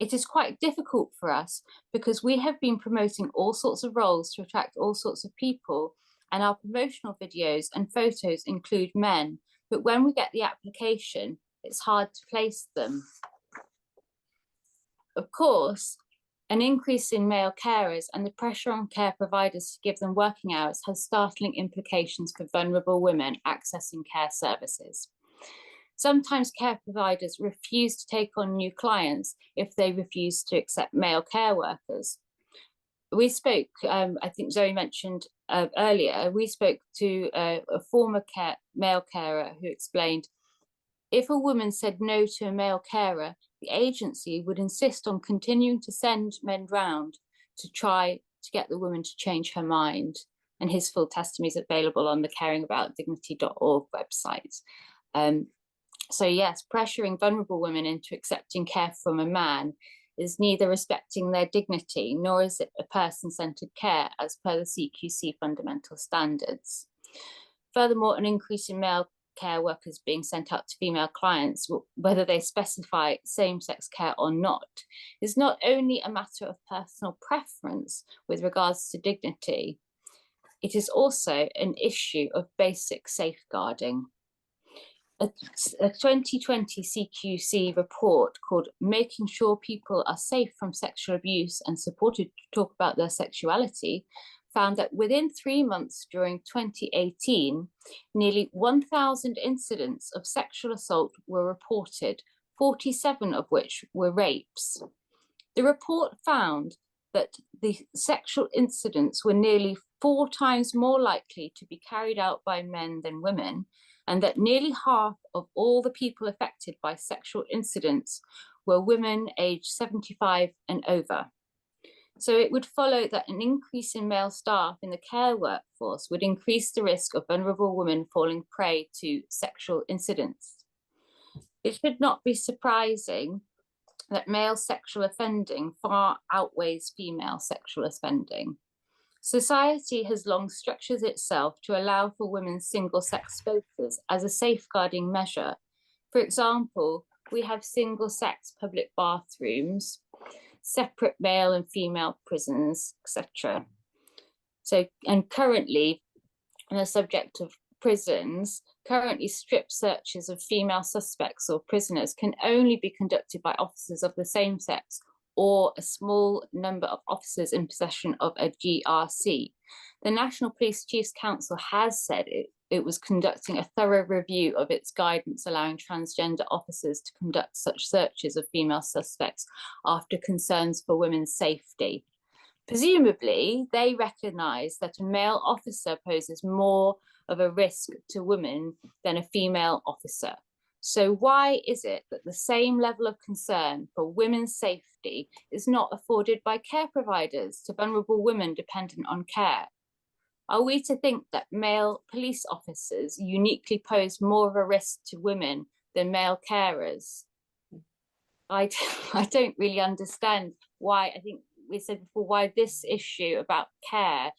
It is quite difficult for us because we have been promoting all sorts of roles to attract all sorts of people, and our promotional videos and photos include men, but when we get the application, it's hard to place them. Of course, an increase in male carers and the pressure on care providers to give them working hours has startling implications for vulnerable women accessing care services. Sometimes care providers refuse to take on new clients if they refuse to accept male care workers. We spoke, I think Zoe mentioned earlier, we spoke to a former male carer who explained, if a woman said no to a male carer, the agency would insist on continuing to send men round to try to get the woman to change her mind. And his full testimony is available on the caringaboutdignity.org website. So yes, pressuring vulnerable women into accepting care from a man is neither respecting their dignity, nor is it a person-centred care as per the CQC fundamental standards. Furthermore, an increase in male care workers being sent out to female clients, whether they specify same-sex care or not, is not only a matter of personal preference with regards to dignity, it is also an issue of basic safeguarding. a 2020 CQC report called Making Sure People Are Safe from Sexual Abuse and Supported to Talk About Their Sexuality found that within 3 months during 2018, nearly 1,000 incidents of sexual assault were reported, 47 of which were rapes. The report found that the sexual incidents were nearly 4 times more likely to be carried out by men than women, and that nearly half of all the people affected by sexual incidents were women aged 75 and over. So it would follow that an increase in male staff in the care workforce would increase the risk of vulnerable women falling prey to sexual incidents. It should not be surprising that male sexual offending far outweighs female sexual offending. Society has long structured itself to allow for women's single-sex spaces as a safeguarding measure. For example, we have single-sex public bathrooms, separate male and female prisons, etc. So, and currently, on the subject of prisons, currently strip searches of female suspects or prisoners can only be conducted by officers of the same sex or a small number of officers in possession of a GRC. The National Police Chiefs Council has said it was conducting a thorough review of its guidance allowing transgender officers to conduct such searches of female suspects after concerns for women's safety. Presumably, they recognise that a male officer poses more of a risk to women than a female officer. So why is it that the same level of concern for women's safety is not afforded by care providers to vulnerable women dependent on care? Are we to think that male police officers uniquely pose more of a risk to women than male carers? I don't really understand why. I think we said before, why this issue about care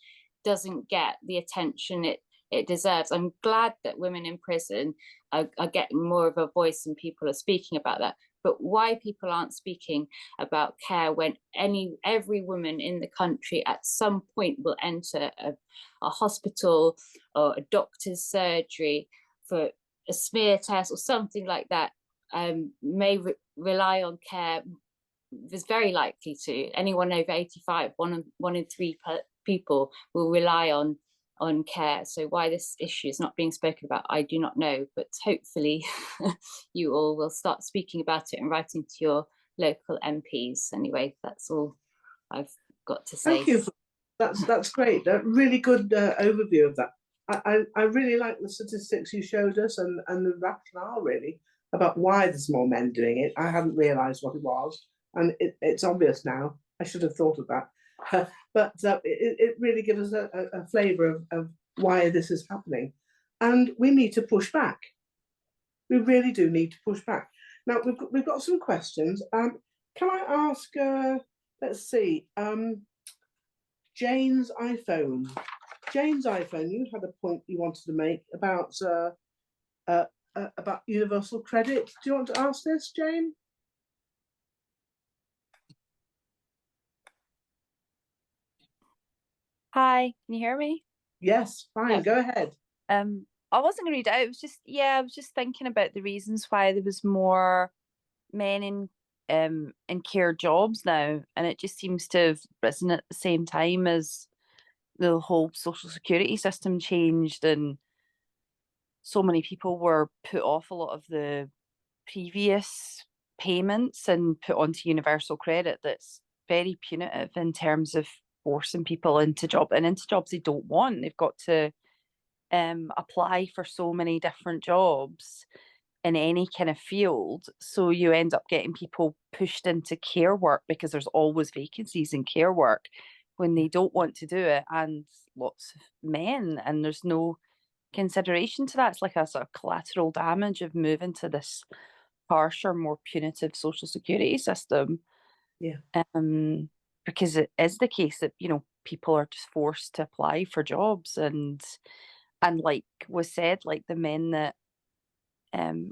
doesn't get the attention it deserves. I'm glad that women in prison are getting more of a voice and people are speaking about that. But why people aren't speaking about care when every woman in the country at some point will enter a hospital or a doctor's surgery for a smear test or something like that, may rely on care, is very likely to. Anyone over 85, one in 3 people will rely on care. So why this issue is not being spoken about, I do not know, but hopefully you all will start speaking about it and writing to your local MPs. Anyway, that's all I've got to say. Thank you. That's great. A really good overview of that. I really like the statistics you showed us and the rationale really about why there's more men doing it. I hadn't realised what it was, and it's obvious now. I should have thought of that. But it really gives us a flavour of why this is happening. And we need to push back. We really do need to push back. Now, we've got some questions. Can I ask, let's see, Jane's iPhone. Jane's iPhone, you had a point you wanted to make about universal credit. Do you want to ask this, Jane? Hi, can you hear me? Yes, fine, go ahead. I wasn't gonna read it out. It was just, I was just thinking about the reasons why there was more men in care jobs now, and it just seems to have risen at the same time as the whole social security system changed, and so many people were put off a lot of the previous payments and put onto universal credit that's very punitive in terms of forcing people into jobs they don't want. They've got to apply for so many different jobs in any kind of field, so you end up getting people pushed into care work because there's always vacancies in care work when they don't want to do it, and lots of men, and there's no consideration to that. It's like a sort of collateral damage of moving to this harsher, more punitive social security system. Yeah. Because it is the case that, people are just forced to apply for jobs, and like was said, like the men that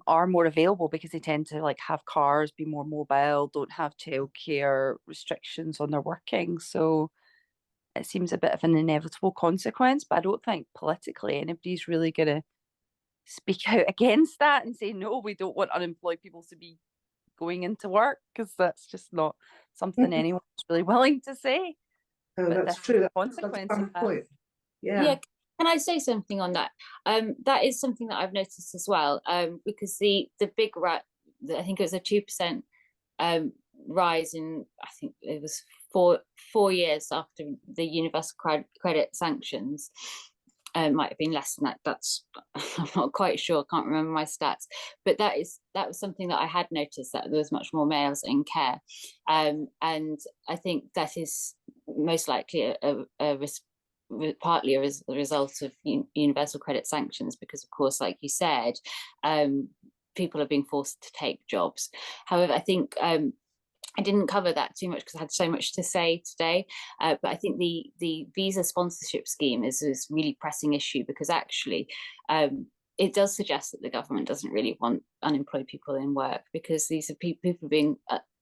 are more available because they tend to like have cars, be more mobile, don't have childcare restrictions on their working. So it seems a bit of an inevitable consequence, but I don't think politically anybody's really going to speak out against that and say, no, we don't want unemployed people to be going into work, because that's just not something anyone's really willing to say. Oh, But that's this true. is the That's a consequence of valid that. point. Yeah. Yeah, can I say something on that? That is something that I've noticed as well, because the big I think it was a 2% rise in, I think it was 4 years after the universal credit sanctions. Might have been less than that. That's I'm not quite sure. I can't remember my stats, but that was something that I had noticed, that there was much more males in care, and I think that is most likely partly a result of universal credit sanctions, because of course, like you said, people are being forced to take jobs. However, I think I didn't cover that too much because I had so much to say today, but I think the visa sponsorship scheme is a really pressing issue, because actually it does suggest that the government doesn't really want unemployed people in work, because these are people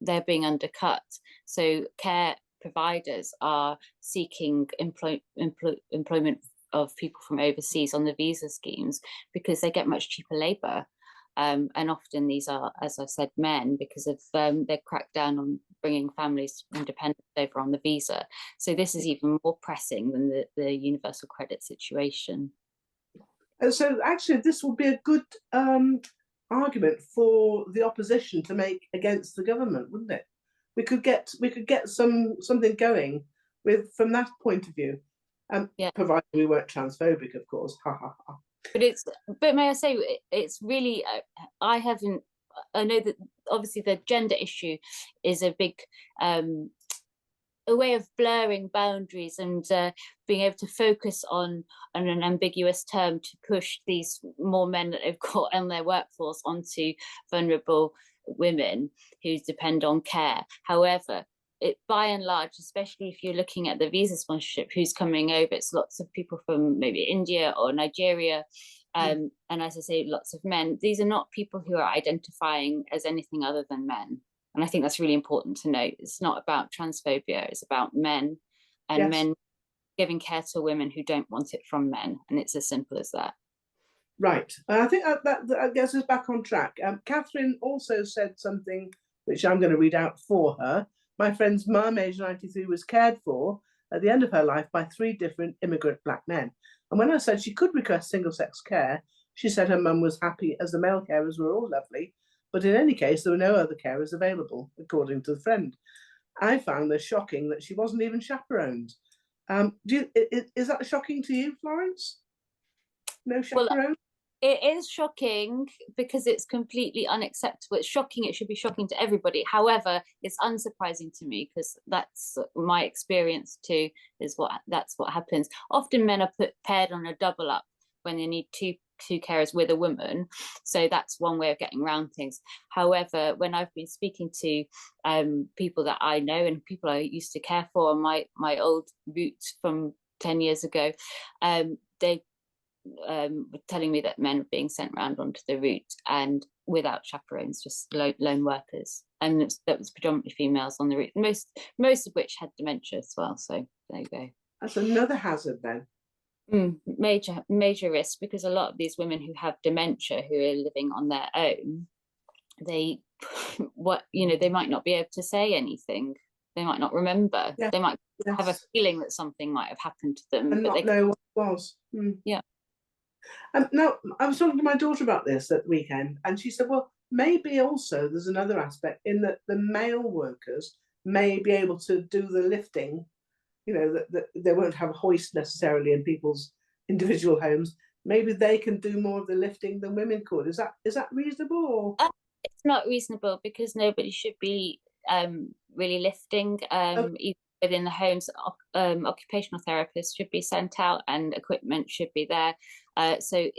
they're being undercut. So care providers are seeking employment of people from overseas on the visa schemes because they get much cheaper labour. And often these are, as I've said, men, because of their crackdown on bringing families and dependents over on the visa. So this is even more pressing than the universal credit situation. And so actually this will be a good argument for the opposition to make against the government, wouldn't it? We could get something going from that point of view, yeah. Provided we weren't transphobic, of course. Ha ha ha. But may I say, it's really, I know that obviously the gender issue is a big a way of blurring boundaries and being able to focus on an ambiguous term to push these more men that they've got in their workforce onto vulnerable women who depend on care. However, by and large, especially if you're looking at the visa sponsorship, who's coming over, it's lots of people from maybe India or Nigeria, and as I say, lots of men. These are not people who are identifying as anything other than men. And I think that's really important to note. It's not about transphobia, it's about men, and men giving care to women who don't want it from men. And it's as simple as that. Right. I think that gets us back on track. Catherine also said something which I'm going to read out for her. My friend's mum, age 93, was cared for at the end of her life by 3 different immigrant black men. And when I said she could request single-sex care, she said her mum was happy as the male carers were all lovely, but in any case, there were no other carers available, according to the friend. I found this shocking that she wasn't even chaperoned. Is that shocking to you, Florence? No chaperone? Well, it is shocking because it's completely unacceptable. It's shocking. It should be shocking to everybody. However, it's unsurprising to me because that's my experience too. That's what happens. Often men are paired on a double up when they need two carers with a woman. So that's one way of getting around things. However, when I've been speaking to people that I know and people I used to care for on my old route from 10 years ago, they telling me that men are being sent around onto the route and without chaperones, just lone workers, and that was predominantly females on the route, most of which had dementia as well. So there you go. That's another hazard then. Major risk, because a lot of these women who have dementia, who are living on their own, they might not be able to say anything. They might not remember. They might have a feeling that something might have happened to them, and but not know what it was. Yeah. Now, I was talking to my daughter about this at the weekend, and she said, well, maybe also there's another aspect in that the male workers may be able to do the lifting, that they won't have a hoist necessarily in people's individual homes. Maybe they can do more of the lifting than women could. Is that reasonable? Or? It's not reasonable, because nobody should be really lifting even within the homes. Occupational therapists should be sent out and equipment should be there. So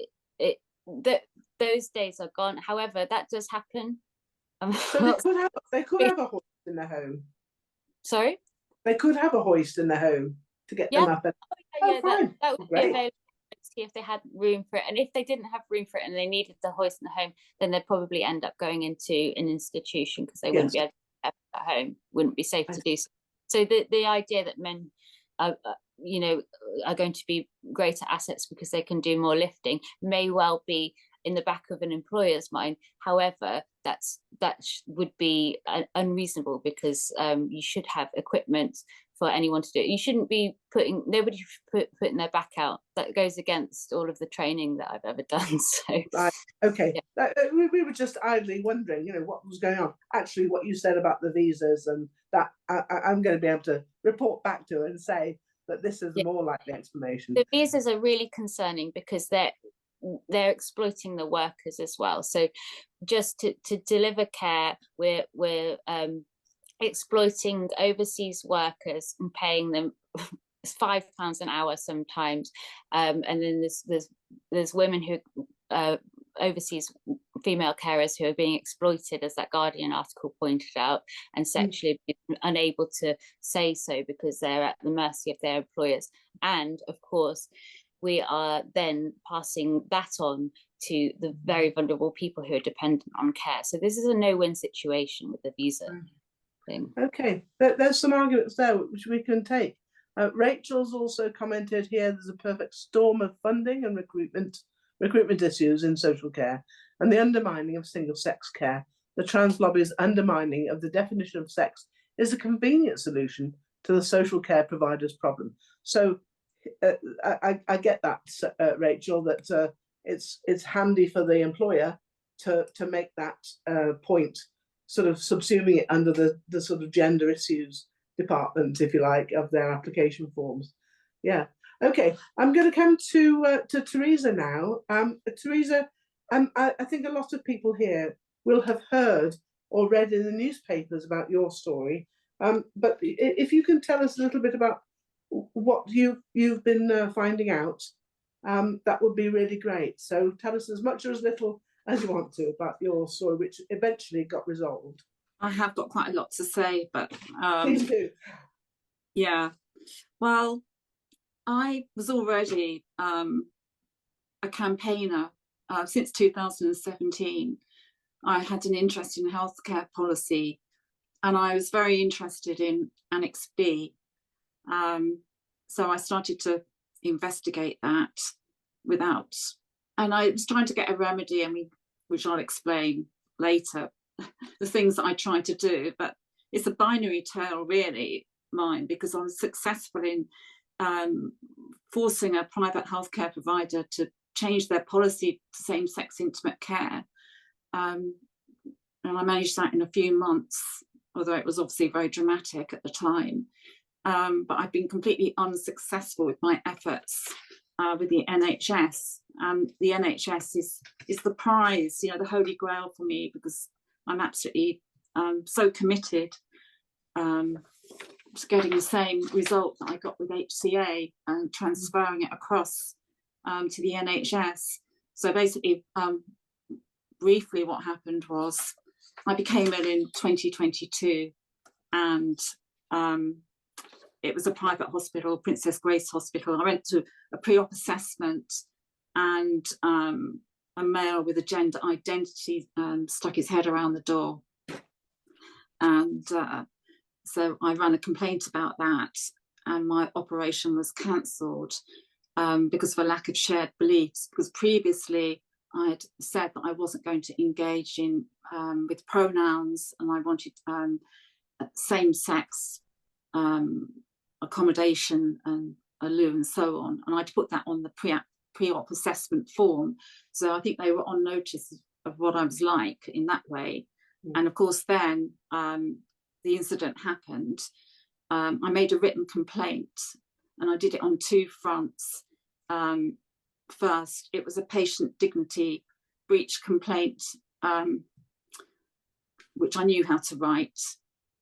those days are gone. However, that does happen. So they could have a hoist in their home. Sorry? They could have a hoist in their home to get them up. Fine. That would be available to see if they had room for it. And if they didn't have room for it and they needed the hoist in the home, then they'd probably end up going into an institution, because they wouldn't be able to have it at home. Wouldn't be safe to do so. So the idea that men are going to be greater assets because they can do more lifting may well be in the back of an employer's mind. However, that would be unreasonable, because you should have equipment for anyone to do it. You shouldn't be nobody putting their back out. That goes against all of the training that I've ever done. So right, okay. Yeah. We were just idly wondering, you know, what was going on. Actually, what you said about the visas and that, I'm going to be able to report back to and say that this is more like the explanation. The visas are really concerning because they're exploiting the workers as well. So just to deliver care, we're exploiting overseas workers and paying them £5 an hour sometimes, and then there's women who overseas female carers who are being exploited, as that Guardian article pointed out, and sexually unable to say so because they're at the mercy of their employers. And of course, we are then passing that on to the very vulnerable people who are dependent on care. So this is a no-win situation with the visa thing. Okay, there's some arguments there which we can take. Rachel's also commented here, there's a perfect storm of funding and recruitment issues in social care, and the undermining of single-sex care. The trans lobby's undermining of the definition of sex is a convenient solution to the social care providers' problem. So I get that, Rachel, that it's handy for the employer to make that point, sort of subsuming it under the sort of gender issues department, if you like, of their application forms. Yeah. Okay, I'm going to come to Teresa now. Teresa, I think a lot of people here will have heard or read in the newspapers about your story, but if you can tell us a little bit about what you've been finding out, that would be really great. So tell us as much or as little as you want to about your story, which eventually got resolved. I have got quite a lot to say, but Please do. yeah. Well, I was already a campaigner since 2017. I had an interest in healthcare policy, and I was very interested in Annex B. So I started to investigate that and I was trying to get a remedy, which I'll explain later, the things that I tried to do, but it's a binary tale really, mine, because I was successful in forcing a private healthcare provider to change their policy to same-sex intimate care. And I managed that in a few months, although it was obviously very dramatic at the time. But I've been completely unsuccessful with my efforts with the NHS. The NHS is the prize, you know, the holy grail for me, because I'm absolutely so committed to getting the same result that I got with HCA and transferring it across to the NHS. So basically, briefly what happened was I became ill in 2022, and it was a private hospital, Princess Grace Hospital. I went to a pre-op assessment, and a male with a gender identity stuck his head around the door. And so I ran a complaint about that, and my operation was cancelled because of a lack of shared beliefs, because previously I had said that I wasn't going to engage in with pronouns, and I wanted same-sex accommodation and a loo and so on, and I'd put that on the pre-op assessment form, so I think they were on notice of what I was like in that way. And of course then the incident happened. I made a written complaint, and I did it on two fronts. First, it was a patient dignity breach complaint, which I knew how to write,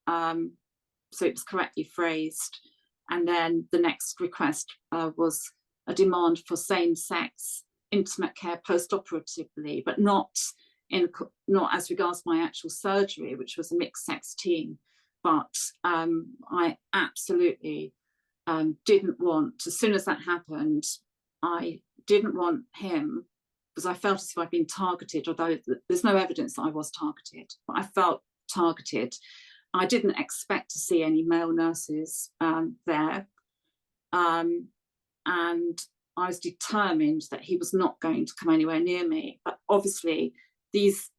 so it was correctly phrased. And then the next request was a demand for same-sex intimate care post-operatively, but not as regards my actual surgery, which was a mixed-sex team. But I absolutely didn't want, as soon as that happened, I didn't want him, because I felt as if I'd been targeted, although there's no evidence that I was targeted, but I felt targeted. I didn't expect to see any male nurses there. And I was determined that he was not going to come anywhere near me. But obviously, these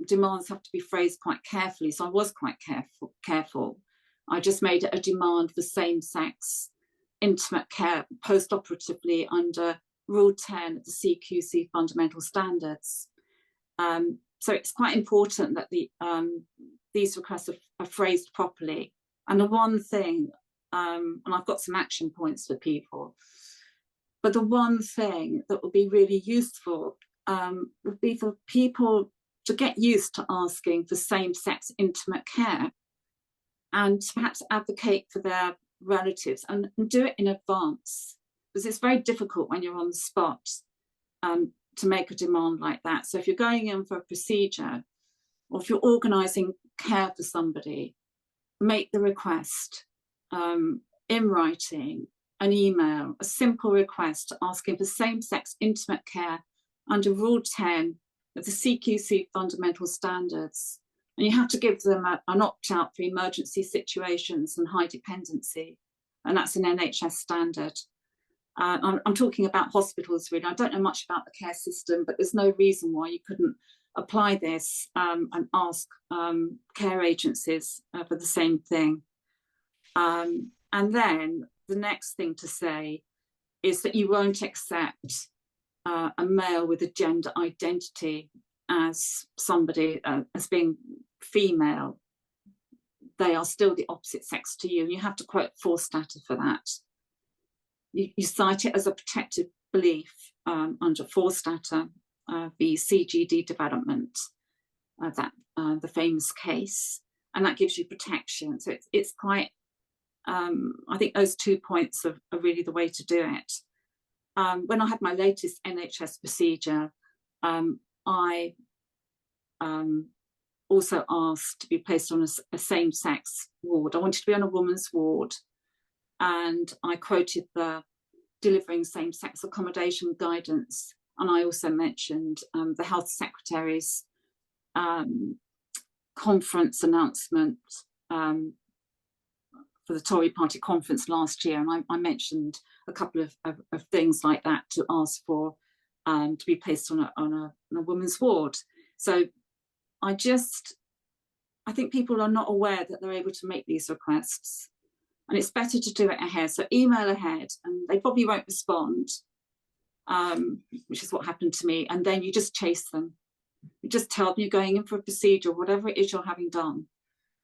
demands have to be phrased quite carefully. So I was quite careful. I just made it a demand for same-sex intimate care post-operatively under Rule 10 of the CQC fundamental standards. So it's quite important that these requests are phrased properly. And the one thing, and I've got some action points for people, but the one thing that would be really useful would be for people to get used to asking for same-sex intimate care and to perhaps advocate for their relatives and do it in advance, because it's very difficult when you're on the spot to make a demand like that. So if you're going in for a procedure, or if you're organising care for somebody, make the request in writing, an email, a simple request asking for same-sex intimate care under Rule 10 of the CQC fundamental standards. And you have to give them an opt-out for emergency situations and high dependency. And that's an NHS standard. I'm talking about hospitals, really. I don't know much about the care system, but there's no reason why you couldn't apply this and ask care agencies for the same thing. And then the next thing to say is that you won't accept a male with a gender identity as somebody as being female. They are still the opposite sex to you, and you have to quote Forstater for that. You cite it as a protected belief under Forstater v CGD development, the famous case, and that gives you protection. So it's quite, I think those 2 points are really the way to do it. When I had my latest NHS procedure, I also asked to be placed on a same-sex ward. I wanted to be on a woman's ward, and I quoted the delivering same-sex accommodation guidance, and I also mentioned the Health Secretary's conference announcement for the Tory Party conference last year, and I mentioned a couple of things like that to ask for to be placed on a woman's ward. So I think people are not aware that they're able to make these requests, and it's better to do it ahead. So email ahead, and they probably won't respond, which is what happened to me. And then you just chase them. You just tell them you're going in for a procedure, whatever it is you're having done,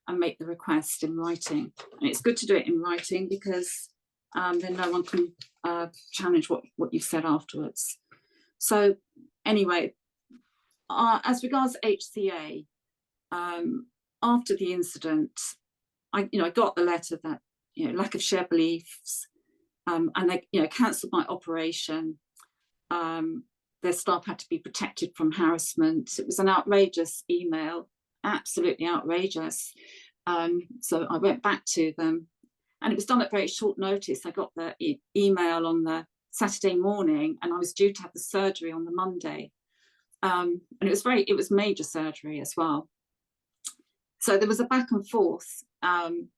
and make the request in writing. And it's good to do it in writing because then no one can challenge what you've said afterwards. So anyway, as regards HCA, after the incident, I got the letter that lack of shared beliefs, and they cancelled my operation. Their staff had to be protected from harassment. It was an outrageous email, absolutely outrageous. So I went back to them, and it was done at very short notice. I got the email on the Saturday morning, and I was due to have the surgery on the Monday. And it was major surgery as well. So there was a back and forth, and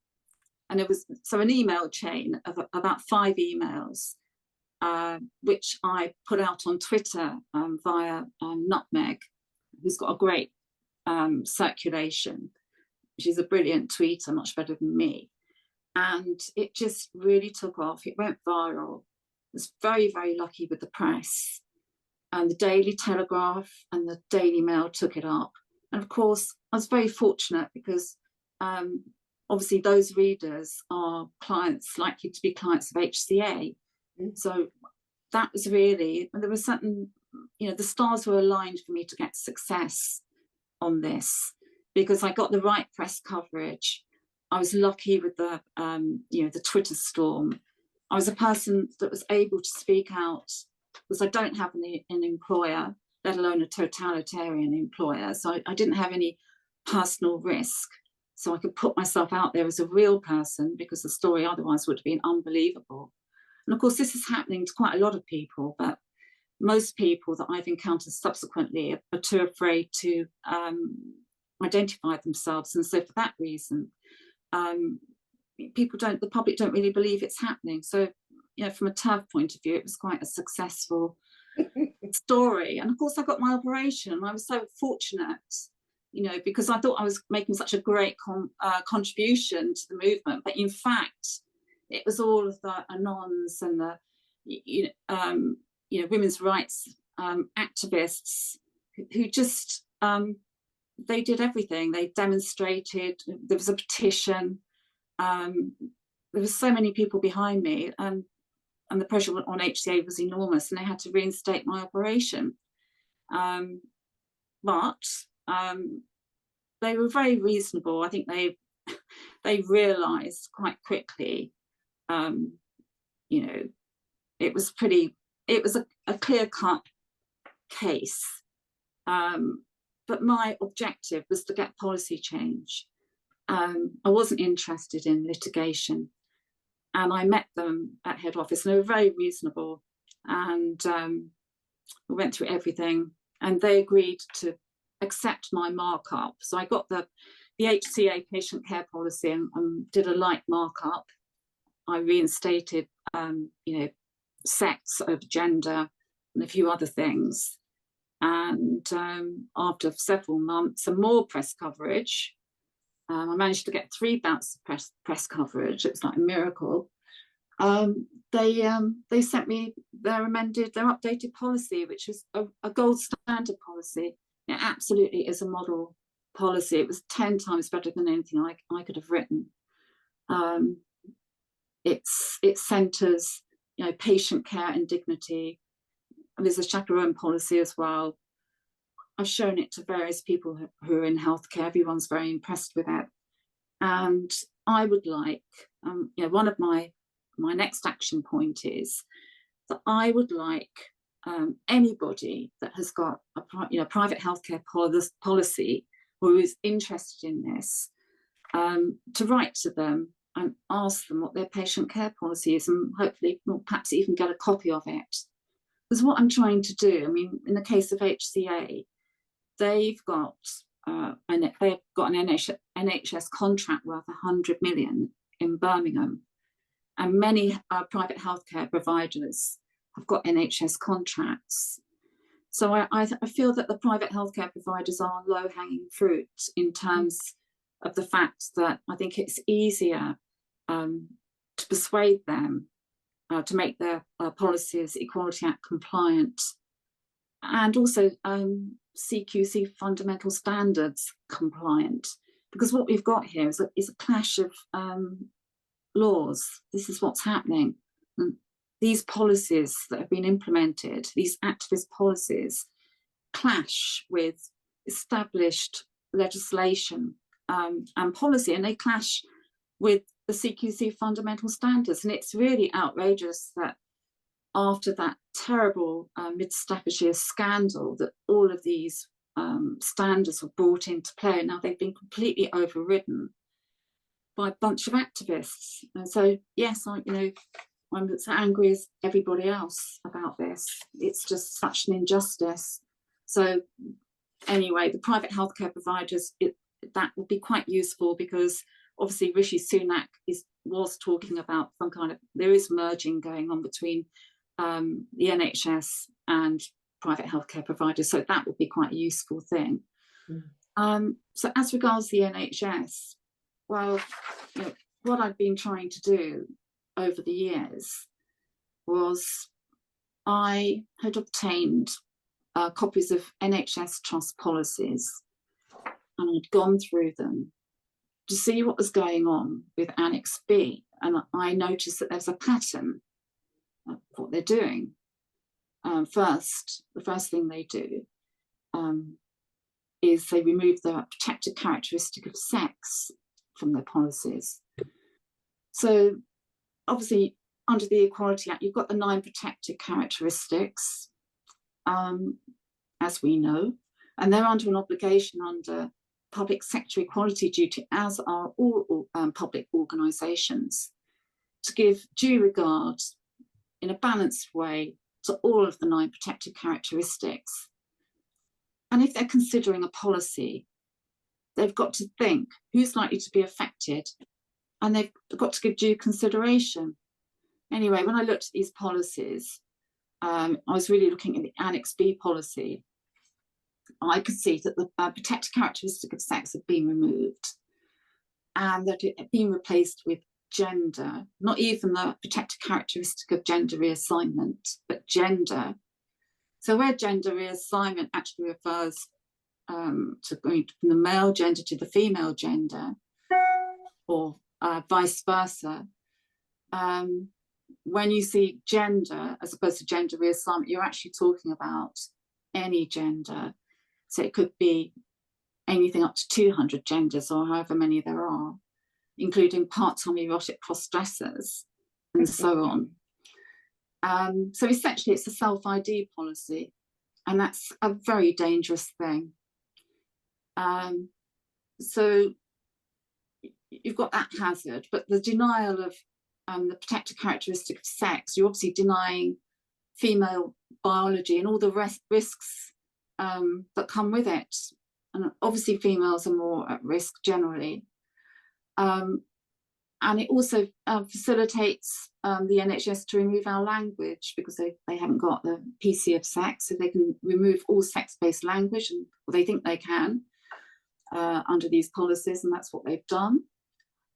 it was an email chain of about 5 emails, which I put out on Twitter via Nutmeg, who's got a great circulation. She's a brilliant tweeter, much better than me. And it just really took off. It went viral. I was very, very lucky with the press. And the Daily Telegraph and the Daily Mail took it up. And of course, I was very fortunate because obviously those readers are likely to be clients of HCA. So that was really, there was certain, the stars were aligned for me to get success on this, because I got the right press coverage. I was lucky with the Twitter storm. I was a person that was able to speak out because I don't have an employer, let alone a totalitarian employer. So I didn't have any personal risk. So I could put myself out there as a real person, because the story otherwise would have been unbelievable. And of course, this is happening to quite a lot of people, but most people that I've encountered subsequently are too afraid to identify themselves. And so for that reason, the public don't really believe it's happening. So from a TAV point of view, it was quite a successful story. And of course, I got my operation, and I was so fortunate, because I thought I was making such a great contribution to the movement. But in fact, it was all of the anons and the, women's rights activists who just, they did everything. They demonstrated, there was a petition, there was so many people behind me, and the pressure on HCA was enormous, and they had to reinstate my operation. But they were very reasonable. I think they realised quite quickly, it was a clear-cut case. But my objective was to get policy change. I wasn't interested in litigation. And I met them at head office, and they were very reasonable. And we went through everything, and they agreed to accept my markup. So I got the HCA patient care policy and did a light markup. I reinstated, sex over gender and a few other things. And after several months and more press coverage, I managed to get 3 bouts of press coverage. It was like a miracle. They sent me their updated policy, which is a gold standard policy. It absolutely is a model policy. It was 10 times better than anything I could have written. It centres, patient care and dignity. And there's a chaperone policy as well. I've shown it to various people who are in healthcare. Everyone's very impressed with it. And I would like, one of my next action point is that I would like anybody that has got a private healthcare policy who is interested in this to write to them and ask them what their patient care policy is, and hopefully, perhaps even get a copy of it. Because what I'm trying to do, in the case of HCA, they've got an NHS contract worth 100 million in Birmingham, and many private healthcare providers have got NHS contracts. So I feel that the private healthcare providers are low-hanging fruit in terms of the fact that I think it's easier to persuade them to make their policies Equality Act compliant, and also CQC fundamental standards compliant. Because what we've got here is a clash of laws. This is what's happening. And these policies that have been implemented, these activist policies, clash with established legislation and policy, and they clash with the CQC fundamental standards. And it's really outrageous that after that terrible Mid-Staffordshire scandal, that all of these standards were brought into play. Now they've been completely overridden by a bunch of activists. And so, yes, I'm as angry as everybody else about this. It's just such an injustice. So anyway, the private healthcare providers, that would be quite useful, because obviously Rishi Sunak was talking about there is merging going on between the NHS and private healthcare providers. So that would be quite a useful thing. So as regards the NHS, well, what I've been trying to do over the years was I had obtained copies of NHS trust policies, and I'd gone through them to see what was going on with Annex B. And I noticed that there's a pattern of what they're doing. The first thing they do is they remove the protected characteristic of sex from their policies. So obviously, under the Equality Act, you've got the 9 protected characteristics, as we know, and they're under an obligation under public sector equality duty, as are all public organisations, to give due regard in a balanced way to all of the 9 protected characteristics. And if they're considering a policy, they've got to think who's likely to be affected, and they've got to give due consideration. Anyway, when I looked at these policies, I was really looking at the Annex B policy. I could see that the protected characteristic of sex had been removed and that it had been replaced with gender, not even the protected characteristic of gender reassignment, but gender. So where gender reassignment actually refers to going from the male gender to the female gender, or vice versa, when you see gender as opposed to gender reassignment, you're actually talking about any gender. So it could be anything up to 200 genders or however many there are, including part-time erotic cross-dressers and so on. So essentially it's a self-ID policy, and that's a very dangerous thing. So you've got that hazard, but the denial of the protected characteristic of sex, you're obviously denying female biology and all the risks that come with it. And obviously females are more at risk generally. And it also facilitates the NHS to remove our language, because they haven't got the PC of sex, so they can remove all sex-based language, and well, they think they can under these policies, and that's what they've done.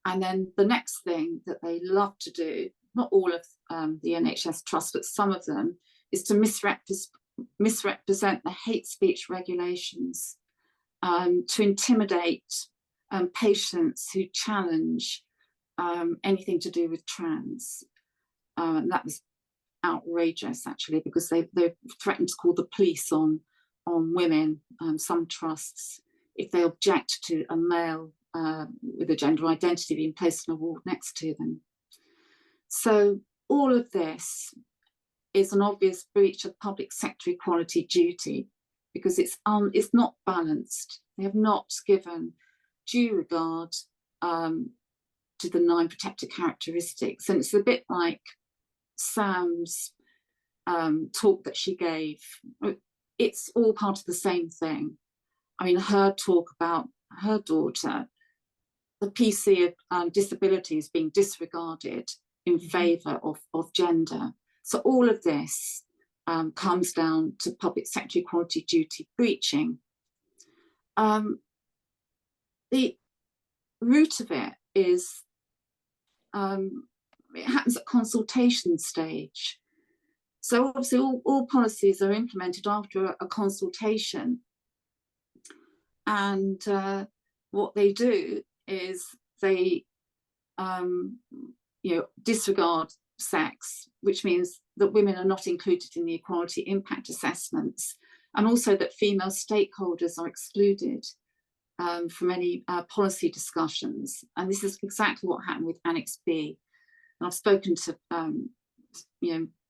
And then the next thing that they love to do, not all of the NHS trusts, but some of them, is to misrepresent the hate speech regulations, to intimidate patients who challenge anything to do with trans. And that was outrageous, actually, because they threatened to call the police on women, some trusts, if they object to a male with a gender identity being placed on a ward next to them. So all of this is an obvious breach of public sector equality duty, because it's not balanced. They have not given due regard to the 9 protected characteristics. And it's a bit like Sam's talk that she gave. It's all part of the same thing. I mean, her talk about her daughter, the PC of disabilities being disregarded in favour of gender. So all of this comes down to public sector equality duty breaching. The root of it is, it happens at consultation stage. So obviously all policies are implemented after a consultation. And what they do is they disregard sex, which means that women are not included in the equality impact assessments, and also that female stakeholders are excluded from any policy discussions. And this is exactly what happened with Annex B. And I've spoken to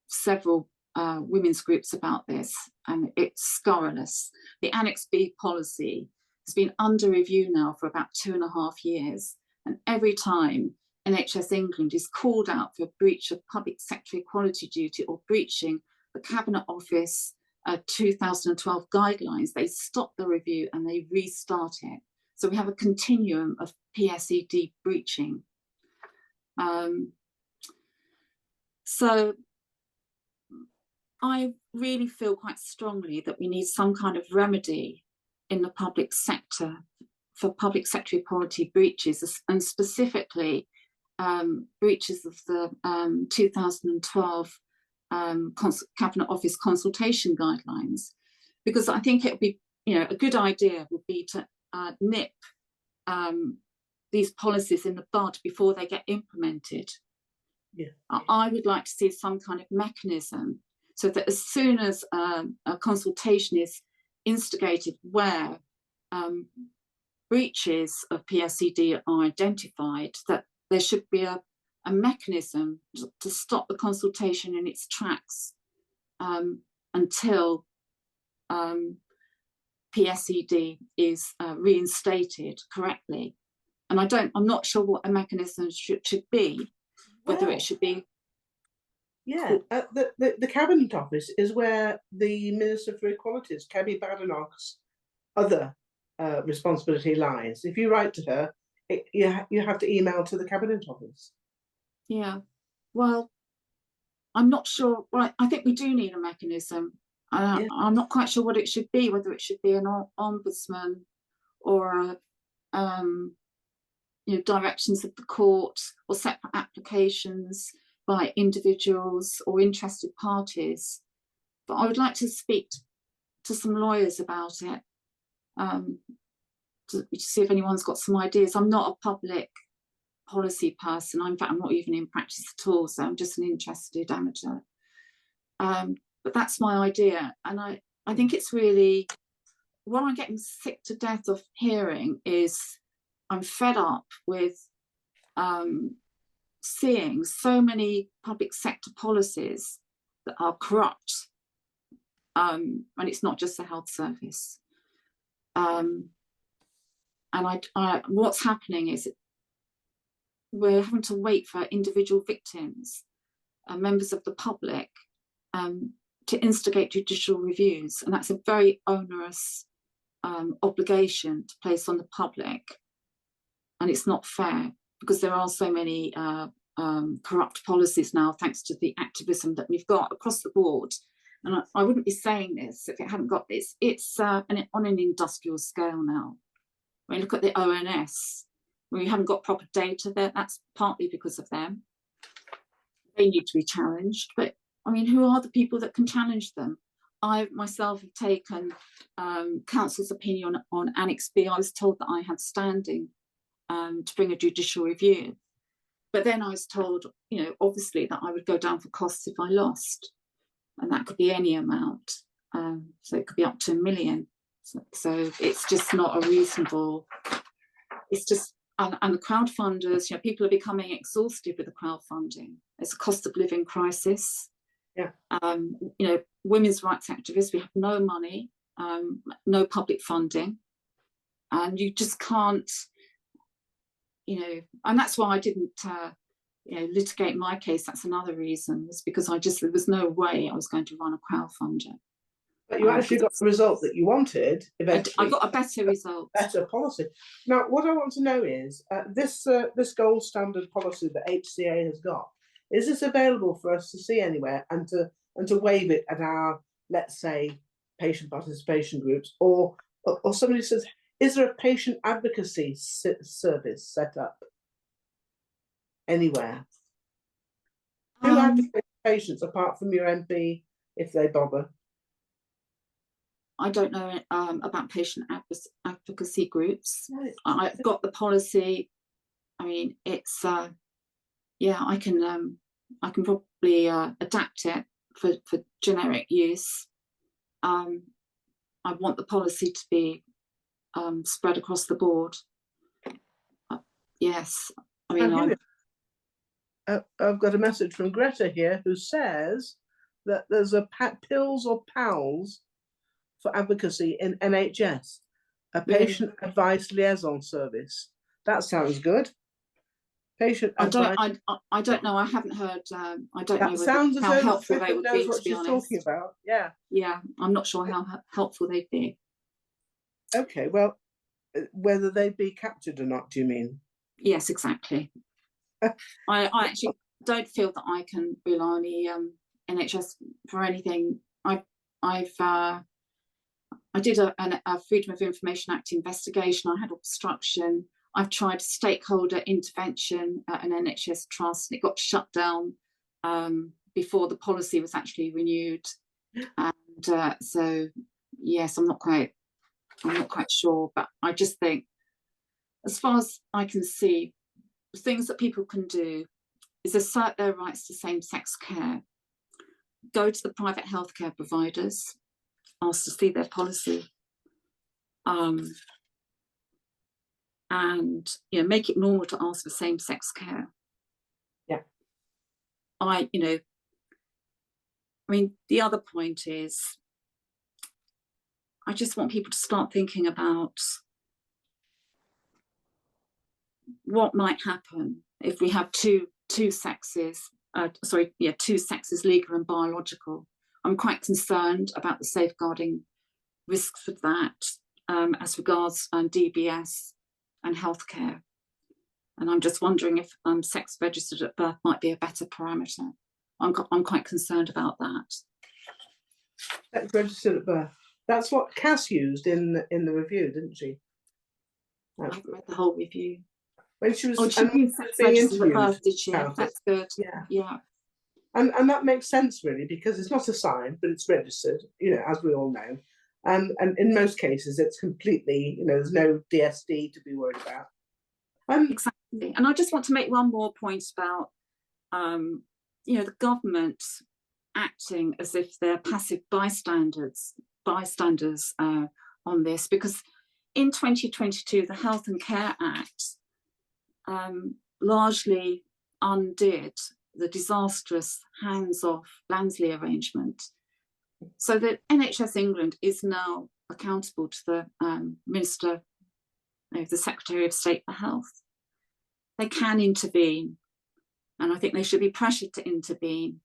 several women's groups about this, and it's scurrilous. The Annex B policy has been under review now for about 2.5 years, and every time NHS England is called out for a breach of public sector equality duty or breaching the Cabinet Office 2012 guidelines, they stop the review and they restart it. So we have a continuum of PSED breaching. So I really feel quite strongly that we need some kind of remedy in the public sector for public sector equality breaches, and specifically breaches of the 2012 Cabinet Office consultation guidelines, because I think it would be, a good idea would be to nip these policies in the bud before they get implemented. Yeah. I would like to see some kind of mechanism so that as soon as a consultation is instigated where breaches of PSED are identified, that there should be a mechanism to stop the consultation in its tracks until PSED is reinstated correctly. And I'm not sure what a mechanism should be, whether it should be. Yeah, the Cabinet Office is where the Minister for Equalities, Kemi Badenoch's other responsibility lies. If you write to her, you have to email to the Cabinet Office. Yeah, well, I'm not sure. Well, I think we do need a mechanism. Yeah. I'm not quite sure what it should be, whether it should be an ombudsman or directions of the court or separate applications by individuals or interested parties. But I would like to speak to some lawyers about it, to see if anyone's got some ideas. I'm not a public policy person. In fact, I'm not even in practice at all, so I'm just an interested amateur. But that's my idea, and I think it's really, what I'm getting sick to death of hearing is, I'm fed up with seeing so many public sector policies that are corrupt, and it's not just the health service. And what's happening is we're having to wait for individual victims and members of the public to instigate judicial reviews, and that's a very onerous obligation to place on the public, and it's not fair because there are so many corrupt policies now, thanks to the activism that we've got across the board. And I wouldn't be saying this if it hadn't got this. It's on an industrial scale now. When you look at the ONS, we haven't got proper data there. That's partly because of them. They need to be challenged, but I mean, who are the people that can challenge them? I myself have taken council's opinion on Annex B. I was told that I had standing to bring a judicial review, but then I was told, obviously, that I would go down for costs if I lost, and that could be any amount. So it could be up to $1 million. So it's just not a reasonable. It's just, and the crowdfunders, people are becoming exhausted with the crowdfunding. It's a cost of living crisis. Yeah. Women's rights activists, we have no money, no public funding, and you just can't, and that's why I didn't, litigate my case. That's another reason, was because there was no way I was going to run a crowdfunder. But you actually got the result that you wanted eventually. I got a better result. Better policy. Now, what I want to know is, this gold standard policy that HCA has got, is this available for us to see anywhere and to waive it at our, let's say, patient participation groups, or somebody says, is there a patient advocacy service set up anywhere? Who advocates patients apart from your MP, if they bother? I don't know about patient advocacy groups. Right. I've got the policy. I mean, it's I can probably adapt it for generic use. I want the policy to be spread across the board. Yes, I mean, I've got a message from Greta here who says that there's a pills or pals for advocacy in NHS, a patient advice liaison service. That sounds good. Patient advice. I don't know. I haven't heard. I don't that know sounds how as helpful though they would be. To be honest, talking about. Yeah. Yeah, I'm not sure how helpful they'd be. Okay, well, whether they'd be captured or not, do you mean? Yes, exactly. I actually don't feel that I can rely on the NHS for anything. I did a Freedom of Information Act investigation. I had obstruction. I've tried stakeholder intervention at an NHS trust, and it got shut down before the policy was actually renewed. And so, yes, I'm not quite sure, but I just think, as far as I can see, the things that people can do is assert their rights to same-sex care, go to the private healthcare providers, ask to see their policy, and make it normal to ask for same-sex care. Yeah. I mean, the other point is, I just want people to start thinking about what might happen if we have two sexes, two sexes, legal and biological. I'm quite concerned about the safeguarding risks of that as regards DBS and healthcare. And I'm just wondering if sex registered at birth might be a better parameter. I'm quite concerned about that. Sex registered at birth. That's what Cass used in the review, didn't she? I haven't read the whole review. When she was, Oh, she and used sex being registered at interviewed birth, did she? about it. That's good. Yeah. Yeah. And that makes sense really, because it's not assigned, but it's registered, you know, as we all know. And in most cases, it's completely, you know, there's no DSD to be worried about. Exactly. And I just want to make one more point about, you know, the government acting as if they're passive bystanders on this, because in 2022, the Health and Care Act largely undid the disastrous hands-off Lansley arrangement. So that NHS England is now accountable to the Minister, the Secretary of State for Health. They can intervene, and I think they should be pressured to intervene,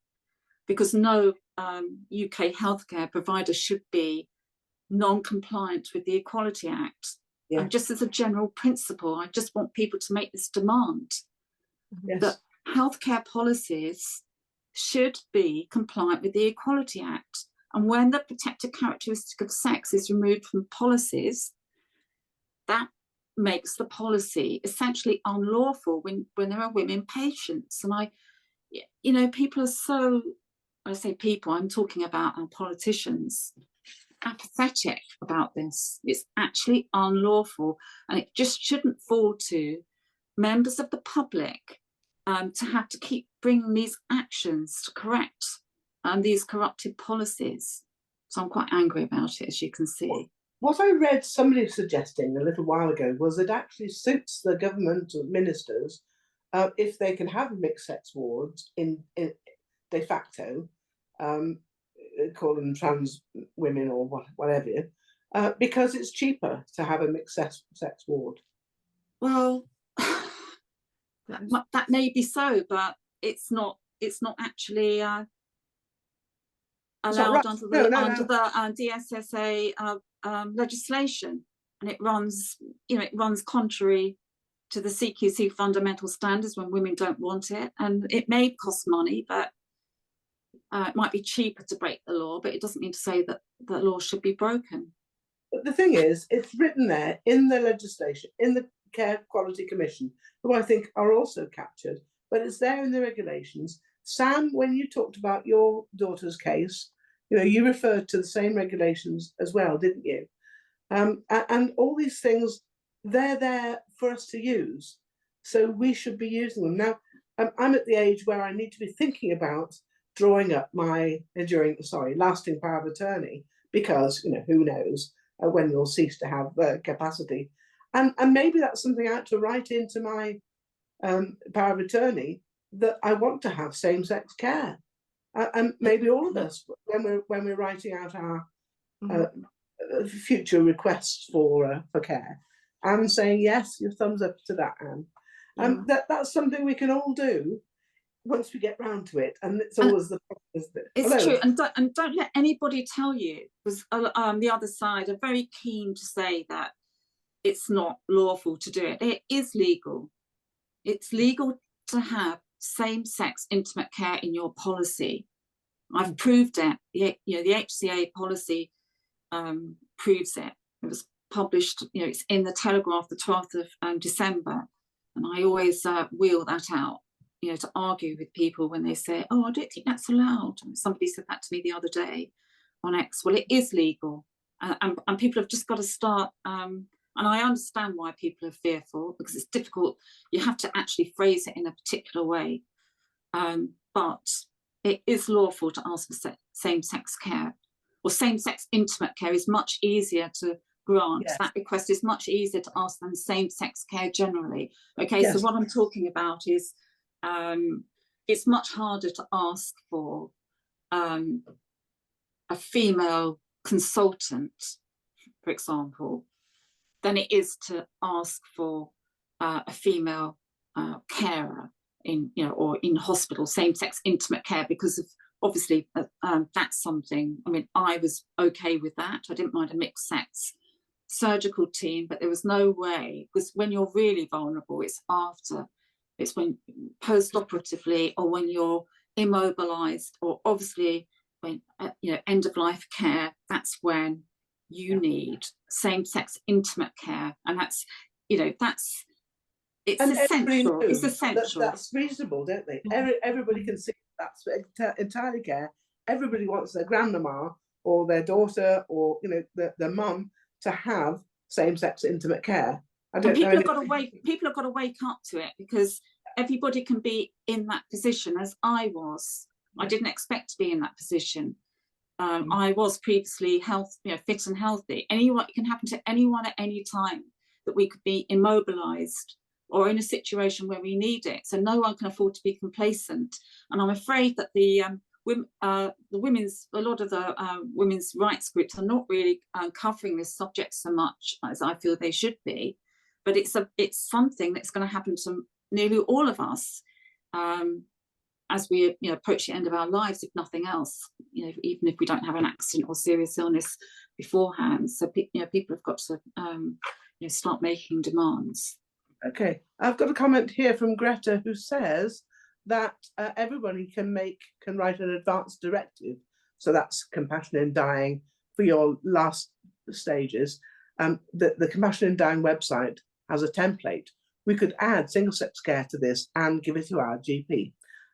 because no UK healthcare provider should be non-compliant with the Equality Act. Yeah. And just as a general principle, I just want people to make this demand, Yes. that healthcare policies should be compliant with the Equality Act. And when the protected characteristic of sex is removed from policies, that makes the policy essentially unlawful when there are women patients. And you know, people are so, when I say people, I'm talking about our politicians, apathetic about this. It's actually unlawful, and it just shouldn't fall to members of the public to have to keep bringing these actions to correct these corrupted policies. So I'm quite angry about it, as you can see. What I read somebody suggesting a little while ago was it actually suits the government or ministers if they can have mixed sex wards in de facto, call them trans women or whatever, because it's cheaper to have a mixed sex ward. Well, that may be so, but it's not actually allowed under the DSSA legislation, and it runs contrary to the CQC fundamental standards when women don't want it. And it may cost money, but it might be cheaper to break the law, but it doesn't mean to say that the law should be broken. But the thing is, it's written there in the legislation, in the Care Quality Commission, who I think are also captured, but it's there in the regulations. Sam, when you talked about your daughter's case, you know, you referred to the same regulations as well, didn't you? And all these things, they're there for us to use. So we should be using them. Now, I'm at the age where I need to be thinking about drawing up my lasting power of attorney, because, you know, who knows when you'll cease to have capacity. And maybe that's something I have to write into my power of attorney, that I want to have same-sex care. And maybe all of us, when we're writing out our future requests for care, and saying, yes, your thumbs up to that, Anne. That's something we can all do once we get round to it. And it's always the problem, isn't it? It's true. And don't let anybody tell you, because the other side are very keen to say that it's not lawful to do it. It is legal. It's legal to have same-sex intimate care in your policy. I've proved it. The HCA policy proves it. It was published, it's in the Telegraph the 12th of December, and I always wheel that out, to argue with people when they say, oh, I don't think that's allowed. Somebody said that to me the other day on X. Well, it is legal, and people have just got to start. And I understand why people are fearful, because it's difficult. You have to actually phrase it in a particular way. But it is lawful to ask for same-sex care, or same-sex intimate care is much easier to grant. Yes. That request is much easier to ask than same-sex care generally. Okay, yes. So what I'm talking about is it's much harder to ask for a female consultant, for example, than it is to ask for a female carer in, or in hospital, same-sex intimate care, because of obviously that's something. I mean, I was okay with that. I didn't mind a mixed sex surgical team, but there was no way, because when you're really vulnerable, it's when post-operatively, or when you're immobilised, or obviously when end of life care, that's when you need same-sex intimate care, and that's it's And essential. It's knows essential. That's reasonable, don't they? Everybody can see that's entirely care. Everybody wants their grandmama or their daughter or their mum to have same-sex intimate care. People have got to wake up to it, because everybody can be in that position, as I was. I didn't expect to be in that position. I was previously fit and healthy. It can happen to anyone at any time, that we could be immobilised or in a situation where we need it. So no one can afford to be complacent. And I'm afraid that a lot of the women's rights groups are not really covering this subject so much as I feel they should be. But it's something that's going to happen to nearly all of us as we approach the end of our lives, if nothing else. Even if we don't have an accident or serious illness beforehand. So people have got to start making demands. Okay, I've got a comment here from Greta, who says that everybody can write an advance directive. So that's compassion in dying for your last stages. The compassion in dying website has a template. We could add single-sex care to this and give it to our GP.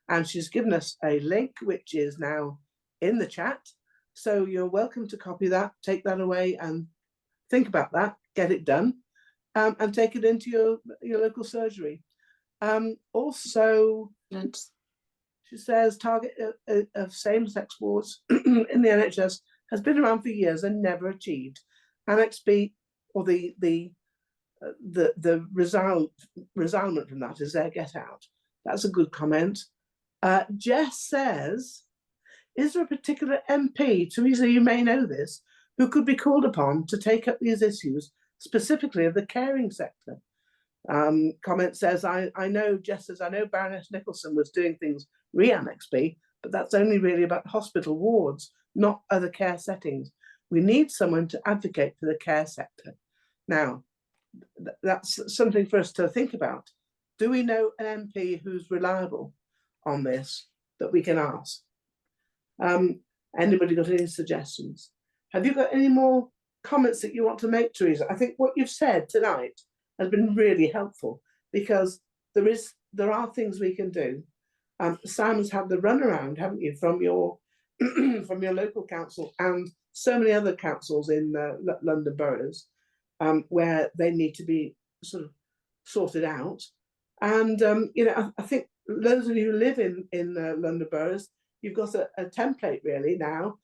And she's given us a link, which is now in the chat. So you're welcome to copy that, take that away and think about that, get it done, and take it into your local surgery. Also, she says target of same-sex wards in the NHS has been around for years and never achieved. Annex B, or the result from that is their get out. That's a good comment. Jess says, is there a particular MP, Teresa, you may know this, who could be called upon to take up these issues, specifically of the caring sector? Comment says, I know, Jess says, I know Baroness Nicholson was doing things re-Annex B, but that's only really about hospital wards, not other care settings. We need someone to advocate for the care sector. Now, that's something for us to think about. Do we know an MP who's reliable on this that we can ask? Anybody got any suggestions? Have you got any more comments that you want to make, Teresa? I think what you've said tonight has been really helpful, because there are things we can do. Simon's had the runaround, haven't you, from your from your local council and so many other councils in London boroughs, where they need to be sort of sorted out. And I think those of you who live in London boroughs, you've got a template really now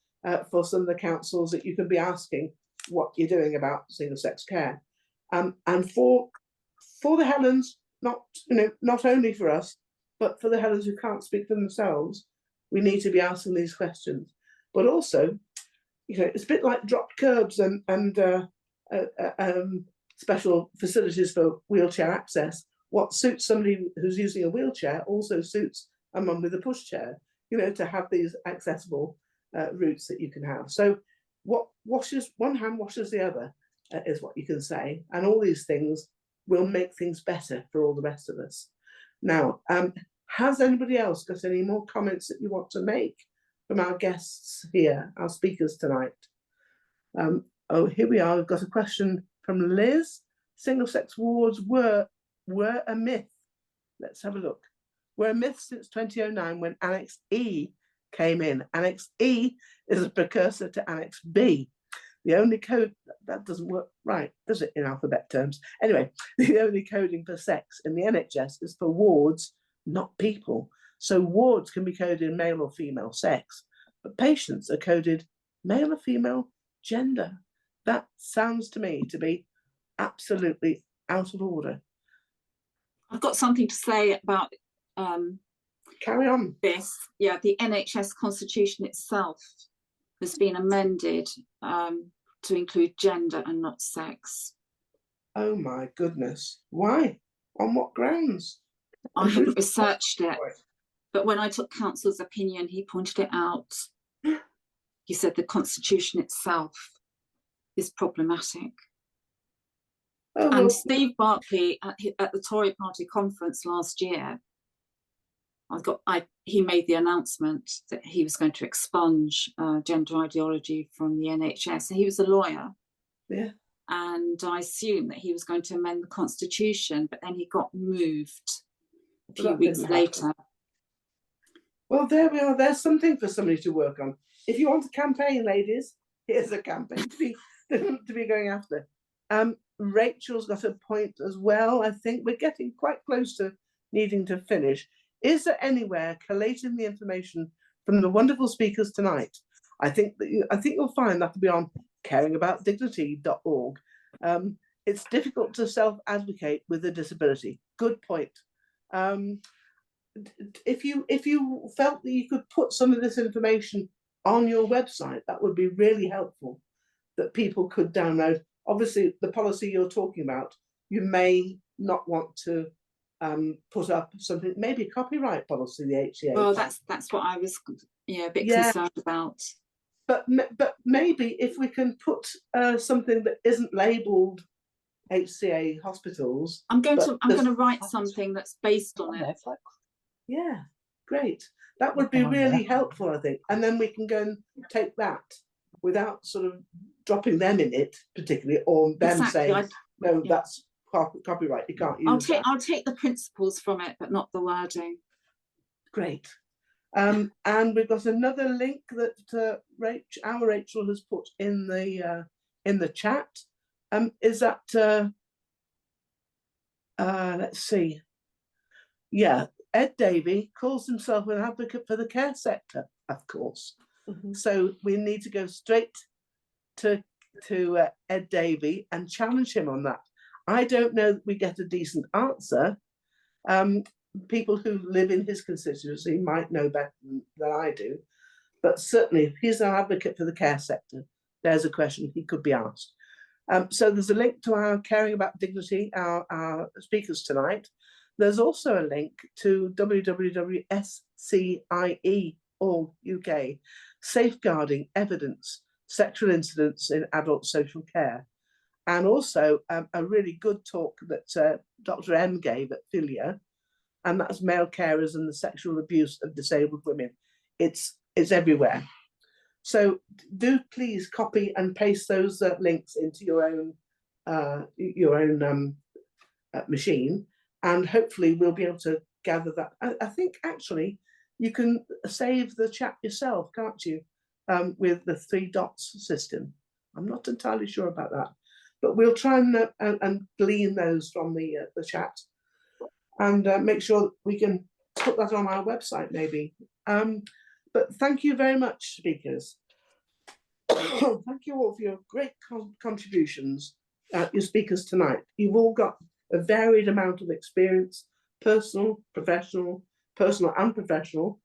for some of the councils that you can be asking what you're doing about single-sex care. And for the Helens, not only for us, but for the Helens who can't speak for themselves, we need to be asking these questions. But also, it's a bit like dropped curbs and special facilities for wheelchair access. What suits somebody who's using a wheelchair also suits a mum with a pushchair, to have these accessible routes that you can have. So what washes one hand washes the other, is what you can say. And all these things will make things better for all the rest of us. Now, has anybody else got any more comments that you want to make from our guests here, our speakers tonight? Oh, here we are. We've got a question from Liz. Single-sex wards were a myth. Let's have a look. Were a myth since 2009 when Annex E came in. Annex E is a precursor to Annex B. The only code, that doesn't work right, does it, in alphabet terms? Anyway, the only coding for sex in the NHS is for wards, not people. So wards can be coded male or female sex, but patients are coded male or female gender. That sounds to me to be absolutely out of order. I've got something to say about carry on. This. Yeah, the NHS constitution itself has been amended to include gender and not sex. Oh my goodness. Why? On what grounds? I haven't researched it, but when I took council's opinion, he pointed it out. He said the constitution itself is problematic. Oh, well. And Steve Barclay at the Tory party conference last year, he made the announcement that he was going to expunge gender ideology from the NHS. So he was a lawyer. Yeah. And I assumed that he was going to amend the constitution, but then he got moved a few weeks later. Well, there we are. There's something for somebody to work on. If you want a campaign, ladies, here's a campaign to be going after. Rachel's got a point as well. I think we're getting quite close to needing to finish. Is there anywhere collating the information from the wonderful speakers tonight? I think you'll find that to be on caringaboutdignity.org. It's difficult to self-advocate with a disability. Good point. If you felt that you could put some of this information on your website, that would be really helpful, that people could download. Obviously, the policy you're talking about, you may not want to put up something, maybe a copyright policy, the HCA. Well, that's what I was a bit concerned about. But maybe if we can put something that isn't labelled HCA hospitals. I'm going to write something that's based on it. Yeah, great. That would be really helpful, I think. And then we can go and take that without sort of dropping them in it particularly, or them saying, no, that's copyright, you can't use that. I'll take the principles from it, but not the wording. Great. And we've got another link that our Rachel has put in the chat. Is that let's see. Yeah, Ed Davey calls himself an advocate for the care sector, of course. Mm-hmm. So we need to go straight to Ed Davey and challenge him on that. I don't know that we get a decent answer. People who live in his constituency might know better than I do, but certainly if he's an advocate for the care sector, there's a question he could be asked. So there's a link to our Caring About Dignity, our speakers tonight. There's also a link to www.scie.org.uk, Safeguarding Evidence, Sexual Incidents in Adult Social Care. And also a really good talk that Dr. M gave at Filia, and that's male carers and the sexual abuse of disabled women. It's everywhere. So do please copy and paste those links into your own machine, and hopefully we'll be able to gather that. I think actually you can save the chat yourself, can't you, with the 3 dots system. I'm not entirely sure about that, but we'll try and glean those from the chat, and make sure that we can put that on our website maybe. But thank you very much, speakers. Thank you all for your great contributions, your speakers tonight. You've all got a varied amount of experience, personal and professional,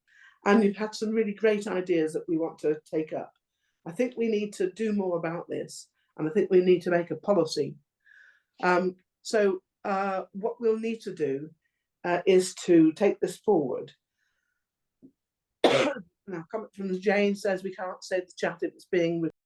and you've had some really great ideas that we want to take up. I think we need to do more about this, and I think we need to make a policy. So what we'll need to do is to take this forward. Now, comment from Jane says we can't save the chat if it's being